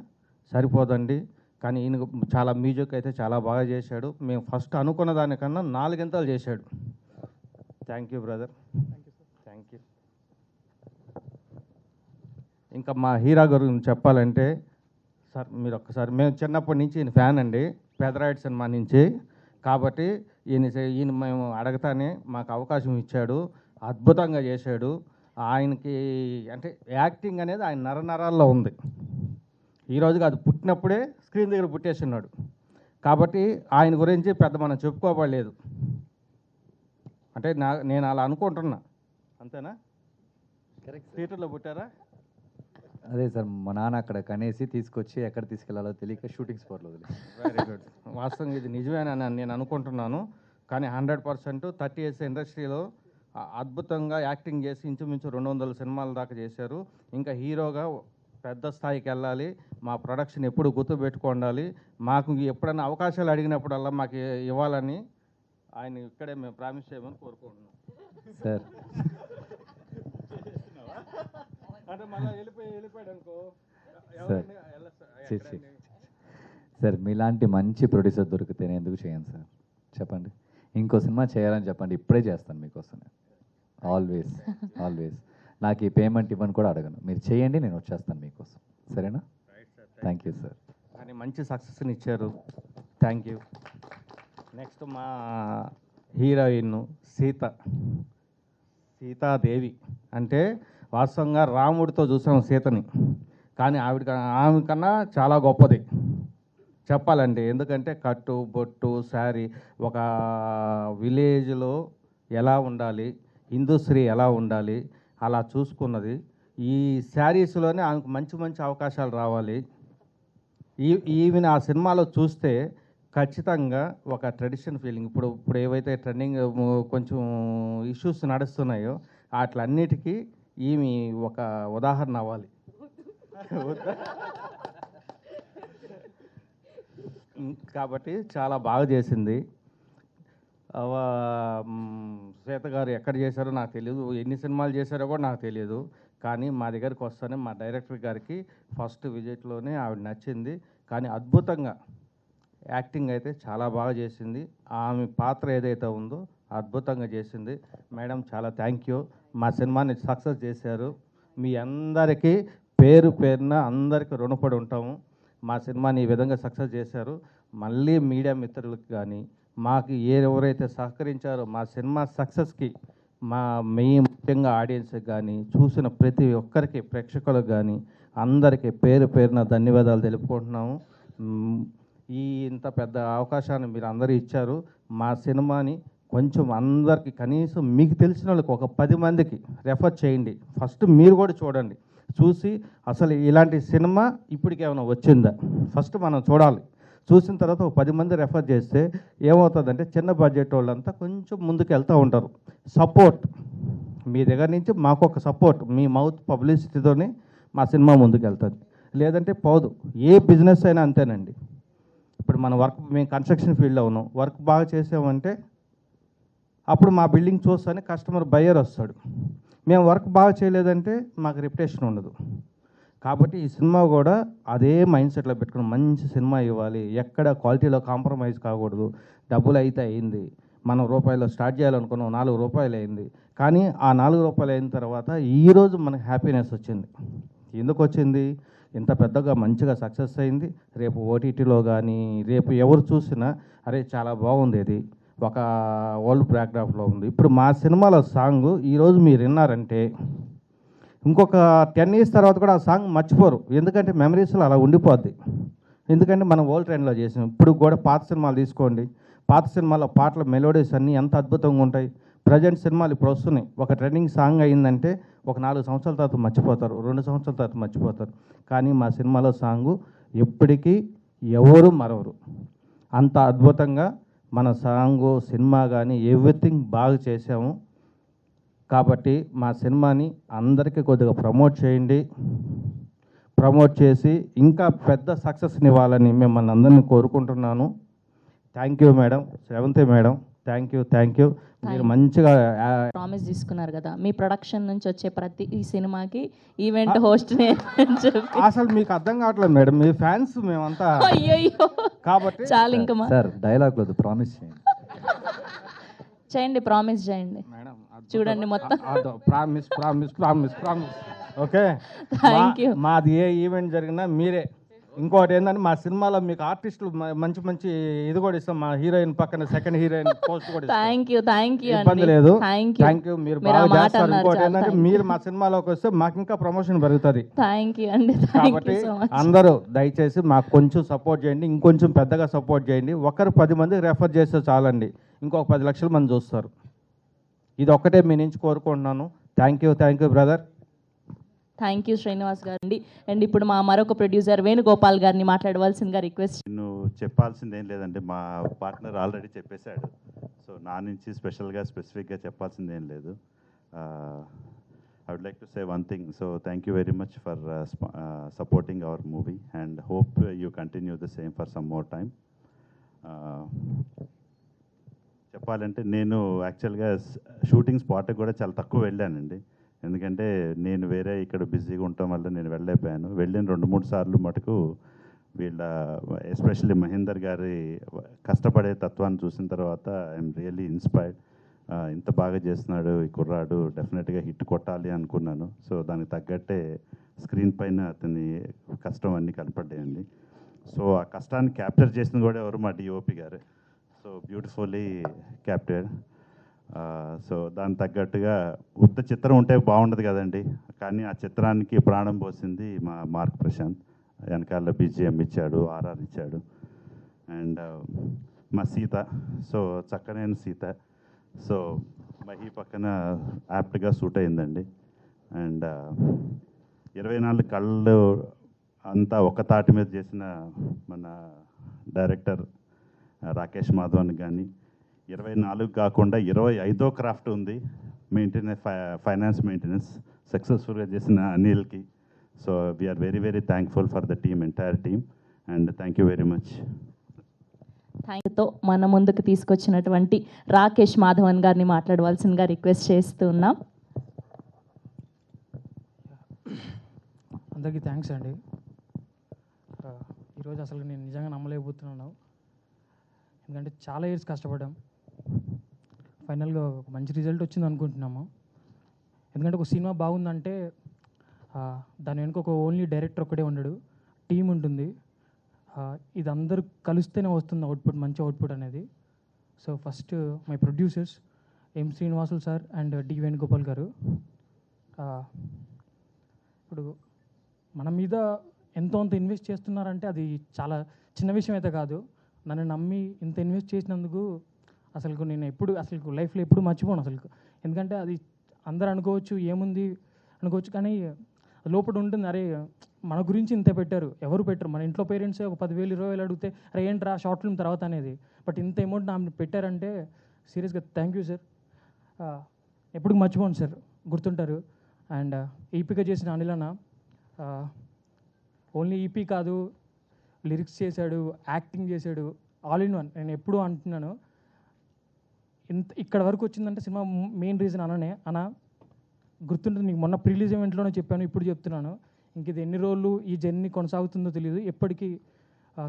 సరిపోదండి. కానీ ఈయన చాలా మ్యూజిక్ అయితే చాలా బాగా చేశాడు. మేము ఫస్ట్ అనుకున్న దానికన్నా 4 గంటలు చేశాడు. Thank you brother, thank you. ఇంకా మా హీరో గురించి చెప్పాలంటే సార్ మీరు ఒక్కసారి, మేము చిన్నప్పటి నుంచి ఈయన ఫ్యాన్ అండి, పెదరాయుడు సినిమా నుంచి. కాబట్టి ఈయన మేము అడగతానే మాకు అవకాశం ఇచ్చాడు, అద్భుతంగా చేశాడు. ఆయనకి అంటే యాక్టింగ్ అనేది ఆయన నరనరాల్లో ఉంది. ఈరోజు కాదు, పుట్టినప్పుడే స్క్రీన్ దగ్గర పుట్టేసి ఉన్నాడు. కాబట్టి ఆయన గురించి పెద్ద మనం చెప్పుకోబడలేదు. అంటే నేను అలా అనుకుంటున్నా, అంతేనా? కరెక్ట్. థియేటర్లో పుట్టారా? అదే సార్, మా నాన్న అక్కడ కనేసి తీసుకొచ్చి ఎక్కడ తీసుకెళ్లాలో తెలియక షూటింగ్ స్పాట్లో వదిలి. Very good. వాస్తవంగా ఇది నిజమేనని నేను అనుకుంటున్నాను. కానీ 100% 30 years ఇండస్ట్రీలో అద్భుతంగా యాక్టింగ్ చేసి ఇంచుమించు 200 సినిమాల దాకా చేశారు. ఇంకా హీరోగా పెద్ద స్థాయికి వెళ్ళాలి, మా ప్రొడక్షన్ ఎప్పుడు గుర్తుపెట్టుకోండాలి, మాకు ఎప్పుడైనా అవకాశాలు అడిగినప్పుడల్లా మాకు ఇవ్వాలని ఆయన ఇక్కడే మేము ప్రామిస్ చేయమని కోరుకుంటున్నాం. సార్ అంటే మళ్ళీ వెళ్ళిపోయాడు అనుకో. సార్ మీలాంటి మంచి ప్రొడ్యూసర్ దొరికితే నేను ఎందుకు చేయను సార్? చెప్పండి, ఇంకో సినిమా చేయాలని చెప్పండి, ఇప్పుడే చేస్తాను మీకోసం. ఆల్వేస్ నాకు ఈ పేమెంట్ ఇవ్వని కూడా అడగను, మీరు చేయండి, నేను వచ్చేస్తాను మీకోసం. సరేనా? Thank you sir. కానీ మంచి సక్సెస్ని ఇచ్చారు, థ్యాంక్ యూ. నెక్స్ట్ మా హీరోయిన్ సీతాదేవి. అంటే వాస్తవంగా రాముడితో చూసాం సీతని, కానీ ఆమె కన్నా చాలా గొప్పది చెప్పాలండి. ఎందుకంటే కట్టు బొట్టు శారీ, ఒక విలేజ్లో ఎలా ఉండాలి, హిందూశ్రీ ఎలా ఉండాలి అలా చూసుకున్నది. ఈ శారీస్లోనే ఆమెకు మంచి మంచి అవకాశాలు రావాలి. ఈవెన్ ఆ సినిమాలో చూస్తే ఖచ్చితంగా ఒక ట్రెడిషన్ ఫీలింగ్, ఇప్పుడు ఏవైతే ట్రెండింగ్ కొంచెం ఇష్యూస్ నడుస్తున్నాయో వాటిలన్నిటికీ ఈమె ఒక ఉదాహరణ అవ్వాలి. కాబట్టి చాలా బాగా చేసింది. శ్వేత గారు ఎక్కడ చేశారో నాకు తెలియదు, ఎన్ని సినిమాలు చేశారో కూడా నాకు తెలియదు. కానీ మా దగ్గరికి వస్తేనే మా డైరెక్టర్ గారికి ఫస్ట్ విజిట్లోనే ఆవిడ నచ్చింది. కానీ అద్భుతంగా యాక్టింగ్ అయితే చాలా బాగా చేసింది. ఆమె పాత్ర ఏదైతే ఉందో అద్భుతంగా చేసింది. మేడం చాలా థ్యాంక్ యూ, మా సినిమాని సక్సెస్ చేశారు. మీ అందరికీ పేరు పేరున అందరికీ రుణపడి ఉంటాము. మా సినిమాని ఈ విధంగా సక్సెస్ చేశారు. మళ్ళీ మీడియా మిత్రులకు కానీ మాకు ఎవరైతే సహకరించారో మా సినిమా సక్సెస్కి, ముఖ్యంగా ఆడియన్స్కి కానీ, చూసిన ప్రతి ఒక్కరికి, ప్రేక్షకులకు కానీ అందరికీ పేరు పేరున ధన్యవాదాలు తెలుపుకుంటున్నాము. ఇంత పెద్ద అవకాశాన్ని మీరు అందరూ ఇచ్చారు. మా సినిమాని కొంచెం అందరికీ, కనీసం మీకు తెలిసిన వాళ్ళకి ఒక 10 మందికి రెఫర్ చేయండి. ఫస్ట్ మీరు కూడా చూడండి, చూసి అసలు ఇలాంటి సినిమా ఇప్పటికి ఏమైనా వచ్చిందా ఫస్ట్ మనం చూడాలి. చూసిన తర్వాత ఒక 10 మంది రెఫర్ చేస్తే ఏమవుతుందంటే చిన్న బడ్జెట్ వాళ్ళంతా కొంచెం ముందుకు వెళ్తూ ఉంటారు. సపోర్ట్ మీ దగ్గర నుంచి మాకు ఒక సపోర్ట్, మీ మౌత్ పబ్లిసిటీతోనే మా సినిమా ముందుకు వెళ్తుంది, లేదంటే పోదు. ఏ బిజినెస్ అయినా అంతేనండి. ఇప్పుడు మన వర్క్, మేము కన్స్ట్రక్షన్ ఫీల్డ్లో ఉన్నాం, వర్క్ బాగా చేసామంటే అప్పుడు మా బిల్డింగ్ చూస్తేనే కస్టమర్ బయ్యర్ వస్తాడు. మేము వర్క్ బాగా చేయలేదంటే మాకు రెప్యుటేషన్ ఉండదు. కాబట్టి ఈ సినిమా కూడా అదే మైండ్ సెట్లో పెట్టుకుని మంచి సినిమా ఇవ్వాలి, ఎక్కడ క్వాలిటీలో కాంప్రమైజ్ కాకూడదు. డబ్బులు అయితే అయింది, మనం రూపాయలు స్టార్ట్ చేయాలనుకున్నాం, 4 రూపాయలు అయింది. కానీ ఆ 4 రూపాయలు అయిన తర్వాత ఈరోజు మనకు హ్యాపీనెస్ వచ్చింది. ఎందుకు వచ్చింది? ఇంత పెద్దగా మంచిగా సక్సెస్ అయింది. రేపు ఓటీటీలో కానీ రేపు ఎవరు చూసినా అరే చాలా బాగుంది ఇది, ఒక ఓల్డ్ బ్యాక్డ్రాప్లో ఉంది. ఇప్పుడు మా సినిమాలో సాంగ్ ఈరోజు మీరు విన్నారంటే ఇంకొక 10 years తర్వాత కూడా ఆ సాంగ్ మర్చిపోరు, ఎందుకంటే మెమరీస్లో అలా ఉండిపోద్ది. ఎందుకంటే మనం ఓల్డ్ ట్రెండ్లో చేసాం. ఇప్పుడు కూడా పాత సినిమాలు తీసుకోండి, పాత సినిమాలో పాటల మెలోడీస్ అన్నీ ఎంత అద్భుతంగా ఉంటాయి. ప్రజెంట్ సినిమాలు ఇప్పుడు వస్తున్నాయి, ఒక ట్రెండింగ్ సాంగ్ అయిందంటే ఒక 4 సంవత్సరాల తర్వాత మర్చిపోతారు, 2 సంవత్సరాల తర్వాత మర్చిపోతారు. కానీ మా సినిమాలో సాంగు ఎప్పటికీ ఎవరు మరవరు. అంత అద్భుతంగా మన సాంగు, సినిమా కానీ ఎవ్రీథింగ్ బాగా చేసాము. కాబట్టి మా సినిమాని అందరికీ కొద్దిగా ప్రమోట్ చేయండి. ప్రమోట్ చేసి ఇంకా పెద్ద సక్సెస్ని ఇవ్వాలని మిమ్మల్ని అందరినీ కోరుకుంటున్నాను. Thank you madam, Sravanthi madam, thank you. మీరు మంచిగా ప్రామిస్ తీసుకున్నారు కదా, మీ ప్రొడక్షన్ నుంచి వచ్చే ప్రతి ఈ సినిమాకి ఈవెంట్ హోస్ట్ చెప్పి. అసలు మీకు అర్థం కావట్లేదు మేడం, మీ ఫ్యాన్స్ మేమంతా. అయ్యయ్యో, కాబట్టి చాలు ఇంకా సార్ డైలాగ్ లేదు, ప్రామిస్ చేయండి. చేయండి, ప్రామిస్ చేయండి మేడం చూడండి మొత్తం. Promise okay. Thank you. మాది ఏ ఈవెంట్ జరిగినా మీరే. ఇంకోటి ఏంటంటే మా సినిమాలో మీకు ఆర్టిస్టులు మంచి మంచి ఇది కూడా ఇస్తాం. మా హీరోయిన్ పక్కన సెకండ్ హీరోయిన్ పోస్ట్ కూడా ఇస్తాం. థ్యాంక్ యూ ఇబ్బంది లేదు. Thank you. మీరు మీరు ఆ బాగా మాట చేస్తారు. అన్నారు, ఇంకోటి చాలా ఏంటంటే thank మీరు మా సినిమాలోకి వస్తే మాకు ఇంకా ప్రమోషన్ పెరుగుతుంది. థ్యాంక్ యూ అండి, కాబట్టి సో మచ్. అందరూ దయచేసి మాకు కొంచెం సపోర్ట్ చేయండి, ఇంకొంచెం పెద్దగా సపోర్ట్ చేయండి. ఒకరు 10 మందికి రెఫర్ చేస్తే చాలండి, ఇంకొక 10 లక్షల మంది చూస్తారు. ఇది ఒక్కటే మీ నుంచి కోరుకుంటున్నాను. Thank you brother. Thank you Srinivas గారు అండి. అండ్ ఇప్పుడు మా మరొక ప్రొడ్యూసర్ వేణుగోపాల్ గారిని మాట్లాడవలసిందిగా రిక్వెస్ట్. నేను చెప్పాల్సిందేం లేదంటే మా పార్ట్నర్ ఆల్రెడీ చెప్పేశాడు. సో నా నుంచి స్పెసిఫిక్గా చెప్పాల్సిందేం లేదు. I would like to say one thing. So thank you very much for supporting our movie and hope you continue the same for some more time. చెప్పాలంటే నేను యాక్చువల్గా షూటింగ్ స్పాట్కి కూడా చాలా తక్కువ వెళ్ళానండి. ఎందుకంటే నేను వేరే ఇక్కడ బిజీగా ఉండటం వల్ల నేను వెళ్ళలేకపోయాను. వెళ్ళిన 2-3 సార్లు మటుకు వీళ్ళ ఎస్పెషల్లీ మహేందర్ గారి కష్టపడే తత్వాన్ని చూసిన తర్వాత ఐఎమ్ రియల్లీ ఇన్స్పైర్డ్. ఇంత బాగా చేస్తున్నాడు ఈ కుర్రాడు, డెఫినెట్గా హిట్ కొట్టాలి అనుకున్నాను. సో దానికి తగ్గట్టే స్క్రీన్ పైన అతని కష్టం అన్నీ కనపడ్డాయండి. సో ఆ కష్టాన్ని క్యాప్చర్ చేసింది కూడా ఎవరు, మా డిఓపి గారు. So beautifully capture. సో దానికి తగ్గట్టుగా ఉత్త చిత్రం ఉంటే బాగుండదు కదండి, కానీ ఆ చిత్రానికి ప్రాణం పోసింది మా మార్క్ ప్రశాంత్. వెనకాల BGM ఇచ్చాడు, RR ఇచ్చాడు. అండ్ మా సీత, సో చక్కనైన సీత. సో మహి పక్కన యాప్ట్గా సూట్ అయిందండి. అండ్ 24 కళ్ళు అంతా ఒక తాటి మీద చేసిన మన డైరెక్టర్ రాకేష్ మాధవన్ కానీ, 24 కాకుండా 25వ క్రాఫ్ట్ ఉంది, ఫైనాన్స్ మెయింటెనెన్స్ సక్సెస్ఫుల్గా చేసిన అనిల్కి. So we are very thankful for the team, entire team, and thank you very much. థ్యాంక్తో మన ముందుకు తీసుకొచ్చినటువంటి రాకేష్ మాధవన్ గారిని మాట్లాడవలసిందిగా రిక్వెస్ట్ చేస్తున్నాం. అందరికీ థ్యాంక్స్ అండి. ఈరోజు అసలు నేను నిజంగా నమ్మలేకపోతున్నాను, ఎందుకంటే చాలా ఇయర్స్ కష్టపడ్డాం. ఫైనల్గా ఒక మంచి రిజల్ట్ వచ్చింది అనుకుంటున్నాము. ఎందుకంటే ఒక సినిమా బాగుందంటే దాని వెనుక ఒక ఓన్లీ డైరెక్టర్ ఒక్కడే ఉండడు, టీం ఉంటుంది. ఇది అందరూ కలిస్తేనే వస్తుంది అవుట్పుట్, మంచి అవుట్పుట్ అనేది. So first my producers M Srinivasulu sir and D Venugopal గారు. ఇప్పుడు మన మీద ఎంతో అంత ఇన్వెస్ట్ చేస్తున్నారంటే అది చాలా చిన్న విషయం అయితే కాదు. నన్ను నమ్మి ఇంత ఇన్వెస్ట్ చేసినందుకు అసలు నేను అసలు లైఫ్లో ఎప్పుడు మర్చిపోను అసలు. ఎందుకంటే అది అందరు అనుకోవచ్చు, ఏముంది అనుకోవచ్చు, కానీ లోపల ఉంటుంది, అరే మన గురించి ఇంత పెట్టారు, ఎవరు పెట్టరు. మన ఇంట్లో పేరెంట్సే ఒక 10,000 20,000 అడిగితే అరే ఏంట్రా షార్ట్ ఫిల్మ్ తర్వాత అనేది, బట్ ఇంత అమౌంట్ నా పెట్టారంటే సీరియస్గా థ్యాంక్ యూ సార్. ఎప్పుడు మర్చిపోను సార్, గుర్తుంటారు. అండ్ ఈపీగా చేసిన అనిలన్న ఓన్లీ ఈపీ కాదు, లిరిక్స్ చేశాడు, యాక్టింగ్ చేశాడు, ఆల్ ఇన్ వన్. నేను ఎప్పుడూ అంటున్నాను, ఇక్కడ వరకు వచ్చిందంటే సినిమా మెయిన్ రీజన్ అన్న గుర్తుంటుంది నీకు. మొన్న ప్రీలీజ్ ఈవెంట్లోనే చెప్పాను, ఇప్పుడు చెప్తున్నాను. ఇంక ఇది ఎన్ని రోజులు ఈ జర్నీ కొనసాగుతుందో తెలియదు. ఎప్పటికీ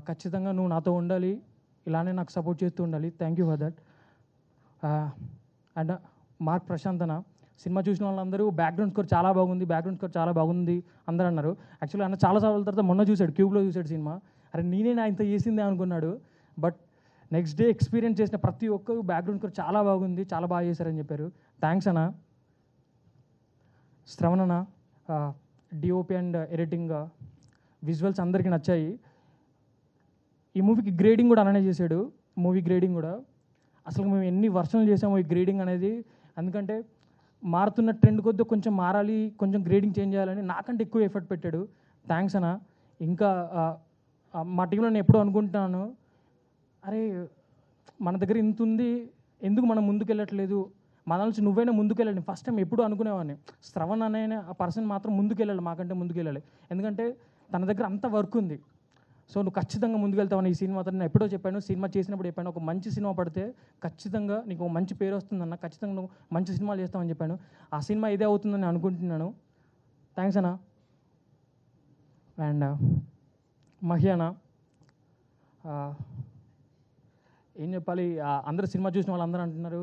ఖచ్చితంగా నువ్వు నాతో ఉండాలి, ఇలానే నాకు సపోర్ట్ చేస్తూ ఉండాలి. Thank you for that. And Mark Prashanth అన్న, సినిమా చూసిన వాళ్ళందరూ బ్యాక్గ్రౌండ్ స్కోర్ చాలా బాగుంది అందరూ అన్నారు. యాక్చువల్లీ అన్న చాలా సార్లు తర్వాత మొన్న చూశాడు, క్యూబ్లో చూశాడు సినిమా. అరే నేనే నా ఇంత చేసిందే అనుకున్నాడు. బట్ నెక్స్ట్ డే ఎక్స్పీరియన్స్ చేసిన ప్రతి ఒక్కరు బ్యాక్గ్రౌండ్ కూడా చాలా బాగుంది, చాలా బాగా చేశారని చెప్పారు. థ్యాంక్స్ అన్న. శ్రవణ్ అన్న, డిఓపి అండ్ ఎడిటింగ్, విజువల్స్ అందరికీ నచ్చాయి. ఈ మూవీకి గ్రేడింగ్ కూడా అలానే చేశాడు. మూవీ గ్రేడింగ్ కూడా అసలు మేము ఎన్ని వర్షన్లు చేసాము ఈ గ్రేడింగ్ అనేది. ఎందుకంటే మారుతున్న ట్రెండ్ కొద్దిగా కొంచెం మారాలి, కొంచెం గ్రేడింగ్ చేంజ్ చేయాలని నాకంటే ఎక్కువ ఎఫర్ట్ పెట్టాడు. థ్యాంక్స్ అన్న. ఇంకా మా టీంలో నేను ఎప్పుడూ అనుకుంటున్నాను, అరే మన దగ్గర ఇంత ఉంది, ఎందుకు మనం ముందుకెళ్ళట్లేదు, మన నుంచి నువ్వైనా ముందుకెళ్ళాలి. ఫస్ట్ టైం ఎప్పుడు అనుకునేవాడిని, శ్రవణ్ అనే ఆ పర్సన్ మాత్రం ముందుకెళ్ళాలి, మాకంటే ముందుకెళ్ళాలి. ఎందుకంటే తన దగ్గర అంత వర్క్ ఉంది. సో నువ్వు ఖచ్చితంగా ముందుకెళ్తావని ఈ సినిమాతో నేను ఎప్పుడో చెప్పాను, సినిమా చేసినప్పుడు చెప్పాను, ఒక మంచి సినిమా పడితే ఖచ్చితంగా నీకు ఒక మంచి పేరు వస్తుందన్న, ఖచ్చితంగా నువ్వు మంచి సినిమాలు చేస్తావని చెప్పాను. ఆ సినిమా ఇదే అవుతుందని అనుకుంటున్నాను. థ్యాంక్స్ అన్న. అండ్ మహ్యానా, ఏం చెప్పాలి, అందరూ సినిమా చూసిన వాళ్ళందరూ అంటున్నారు,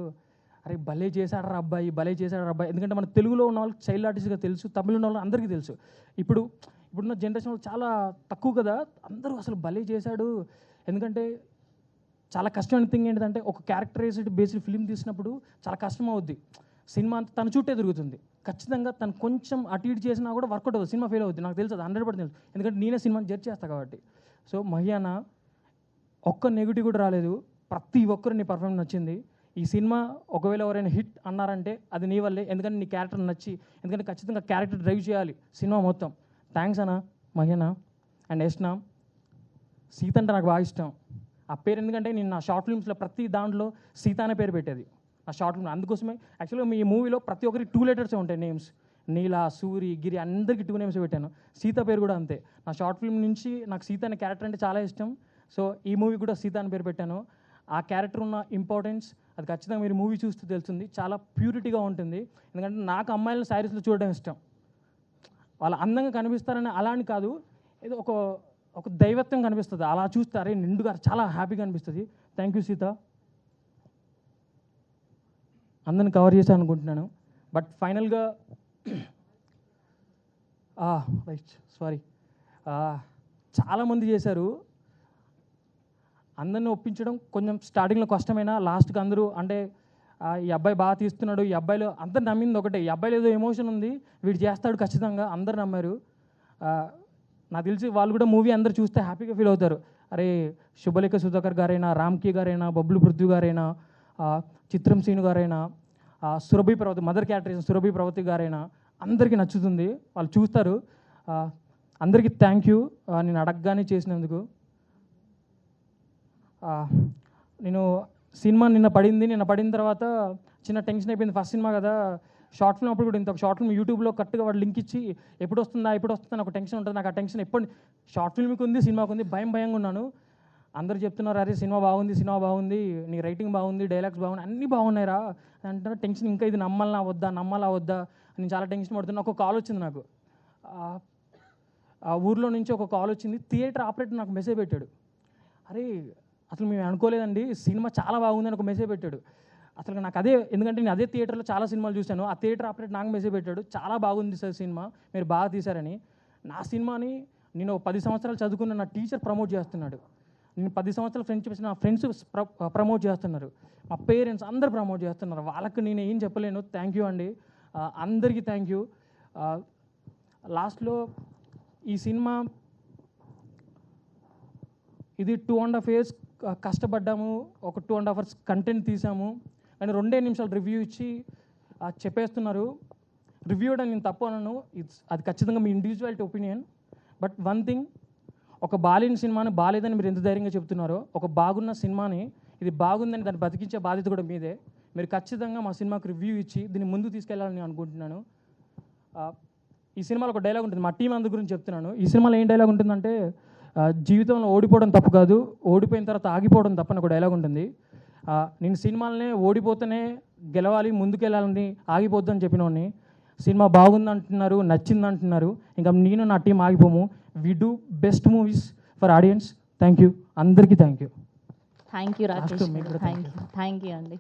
అరే భలే చేశాడరా అబ్బాయి, భలే చేశాడరా అబ్బాయి. ఎందుకంటే మన తెలుగులో ఉన్న వాళ్ళకి చైల్డ్ ఆర్టిస్ట్గా తెలుసు, తమిళ ఉన్న వాళ్ళకి అందరికీ తెలుసు. ఇప్పుడున్న జనరేషన్ వాళ్ళు చాలా తక్కువ కదా, అందరూ అసలు భలే చేశాడు. ఎందుకంటే చాలా కష్టమైన థింగ్ ఏంటంటే ఒక క్యారెక్టరైజ్డ్ బేస్డ్ ఫిలిం తీసినప్పుడు చాలా కష్టం అవుద్ది. సినిమా అంతా తన చుట్టే తిరుగుతుంది. ఖచ్చితంగా తను కొంచెం అటు ఇటు చేసినా కూడా వర్కౌట్ అవుతుంది, సినిమా ఫెయిల్ అవుతుంది. నాకు తెలుసు, అది 100% తెలుసు, ఎందుకంటే నేనే సినిమాని జడ్జ్ చేస్తాను కాబట్టి. సో మహ్యానా ఒక్క నెగిటివ్ కూడా రాలేదు, ప్రతి ఒక్కరు నీ పర్ఫార్మెన్స్ నచ్చింది. ఈ సినిమా ఒకవేళ ఎవరైనా హిట్ అన్నారంటే అది నీ వల్లే, ఎందుకంటే నీ క్యారెక్టర్ నచ్చి, ఎందుకంటే ఖచ్చితంగా క్యారెక్టర్ డ్రైవ్ చేయాలి సినిమా మొత్తం. థ్యాంక్స్ అన్న మహ్యానా. అండ్ యష్నా, సీత అంటే నాకు బాగా ఇష్టం ఆ పేరు, ఎందుకంటే నేను నా షార్ట్ ఫిల్మ్స్లో ప్రతి దాంట్లో సీత అనే పేరు పెట్టేది నా షార్ట్ ఫిల్మ్. అందుకోసమే యాక్చువల్గా మీ మూవీలో ప్రతి ఒక్కరికి 2 letters ఉంటాయి నేమ్స్, నీలా, సూరి, గిరి, అందరికీ 2 names పెట్టాను. సీత పేరు కూడా అంతే. నా షార్ట్ ఫిల్మ్ నుంచి నాకు సీత అనే క్యారెక్టర్ అంటే చాలా ఇష్టం. సో ఈ మూవీ కూడా సీత అని పేరు పెట్టాను. ఆ క్యారెక్టర్ ఉన్న ఇంపార్టెన్స్ అది ఖచ్చితంగా మీరు మూవీ చూస్తూ తెలుస్తుంది. చాలా ప్యూరిటీగా ఉంటుంది. ఎందుకంటే నాకు అమ్మాయిలను శారీస్లో చూడడం ఇష్టం, వాళ్ళు అందంగా కనిపిస్తారని అలా అని కాదు, ఏదో ఒక దైవత్వం కనిపిస్తుంది, అలా చూస్తారే నిండుగా చాలా హ్యాపీగా అనిపిస్తుంది. Thank you Sita. అందరిని కవర్ చేశాను అనుకుంటున్నాను. బట్ ఫైనల్గా రైట్ సారీ, చాలామంది చేశారు. అందరిని ఒప్పించడం కొంచెం స్టార్టింగ్లో కష్టమైనా లాస్ట్కి అందరూ అంటే ఈ అబ్బాయి బాగా తీస్తున్నాడు, ఈ అబ్బాయిలో అందరు నమ్మింది ఒకటే, ఈ అబ్బాయిలో ఏదో ఎమోషన్ ఉంది, వీడు చేస్తాడు ఖచ్చితంగా, అందరు నమ్మారు. నాకు తెలిసి వాళ్ళు కూడా మూవీ అందరు చూస్తే హ్యాపీగా ఫీల్ అవుతారు. అరే శుభలేఖ సుధాకర్ గారైనా, రామ్కి గారైనా, బబ్లు పృథ్వీ గారైనా, చిత్రం సీను గారైనా, సురభి ప్రవతి మదర్ క్యారెక్టర్ సురభి ప్రవతి గారైనా అందరికీ నచ్చుతుంది, వాళ్ళు చూస్తారు. అందరికీ థ్యాంక్ యూ నేను అడగగానే చేసినందుకు. నేను సినిమా నిన్న పడిన తర్వాత చిన్న టెన్షన్ అయిపోయింది. ఫస్ట్ సినిమా కదా, షార్ట్ ఫిల్మ్ అప్పుడు కూడా ఇంత షార్ట్ ఫిల్మ్ యూట్యూబ్లో కరెక్ట్గా వాడు లింక్ ఇచ్చి ఎప్పుడు వస్తుందా ఒక టెన్షన్ ఉంటుంది. నాకు ఆ టెన్షన్ ఎప్పుడు షార్ట్ ఫిల్మ్కి ఉంది, సినిమాకి ఉంది, భయంగా ఉన్నాను. అందరూ చెప్తున్నారు, అరే సినిమా బాగుంది, నీ రైటింగ్ బాగుంది, డైలాగ్స్ బాగున్నాయి, అన్నీ బాగున్నాయిరా అంటున్నారు. టెన్షన్ ఇంకా ఇది నమ్మాలా వద్దా నేను చాలా టెన్షన్ పడుతున్నా. ఒక కాల్ వచ్చింది నాకు, ఆ ఊర్లో నుంచి ఒక కాల్ వచ్చింది. థియేటర్ ఆపరేటర్ నాకు మెసేజ్ పెట్టాడు, అరే అసలు మేము అనుకోలేదండి, సినిమా చాలా బాగుందని ఒక మెసేజ్ పెట్టాడు. అసలు నాకు అదే, ఎందుకంటే నేను అదే థియేటర్లో చాలా సినిమాలు చూశాను. ఆ థియేటర్ ఆపరేటర్ నాకు మెసేజ్ పెట్టాడు, చాలా బాగుంది సార్ సినిమా, మీరు బాగా తీశారని. నా సినిమాని నేను 10 సంవత్సరాలు చదువుకున్న నా టీచర్ ప్రమోట్ చేస్తున్నాడు, నేను 10 సంవత్సరాలు ఫ్రెండ్షిప్ నా ఫ్రెండ్స్ ప్రమోట్ చేస్తున్నారు, మా పేరెంట్స్ అందరు ప్రమోట్ చేస్తున్నారు. వాళ్ళకి నేను ఏం చెప్పలేను. థ్యాంక్ యూ అండి, అందరికీ థ్యాంక్ యూ. లాస్ట్లో ఈ సినిమా ఇది 2.5 years కష్టపడ్డాము, ఒక 2.5 hours కంటెంట్ తీసాము, కానీ 2 నిమిషాలు రివ్యూ ఇచ్చి చెప్పేస్తున్నారు. రివ్యూ ఇవ్వడం నేను తప్పు అనను, అది ఖచ్చితంగా మీ individuality opinion. But one thing, ఒక బాలేని సినిమాని బాలేదని మీరు ఎంత ధైర్యంగా చెప్తున్నారో, ఒక బాగున్న సినిమాని ఇది బాగుందని దాన్ని బతికించే బాధ్యత కూడా మీదే. మీరు ఖచ్చితంగా మా సినిమాకి రివ్యూ ఇచ్చి దీన్ని ముందుకు తీసుకెళ్లాలని అనుకుంటున్నాను. ఈ సినిమాలో ఒక డైలాగ్ ఉంటుంది, మా టీం అందరి గురించి చెప్తున్నాను. ఈ సినిమాలో ఏం డైలాగ్ ఉంటుందంటే, జీవితంలో ఓడిపోవడం తప్పు కాదు, ఓడిపోయిన తర్వాత ఆగిపోవడం తప్పని ఒక డైలాగ్ ఉంటుంది. నేను సినిమాలనే ఓడిపోతేనే గెలవాలి, ముందుకెళ్ళాలని ఆగిపోద్దని చెప్పినోడిని. సినిమా బాగుందంటున్నారు, నచ్చిందంటున్నారు, ఇంకా నేను నా టీం ఆగిపోము. We do best movies for audience. Thank you, అందరికీ thank you. Thank you Rakesh, thank you అండి.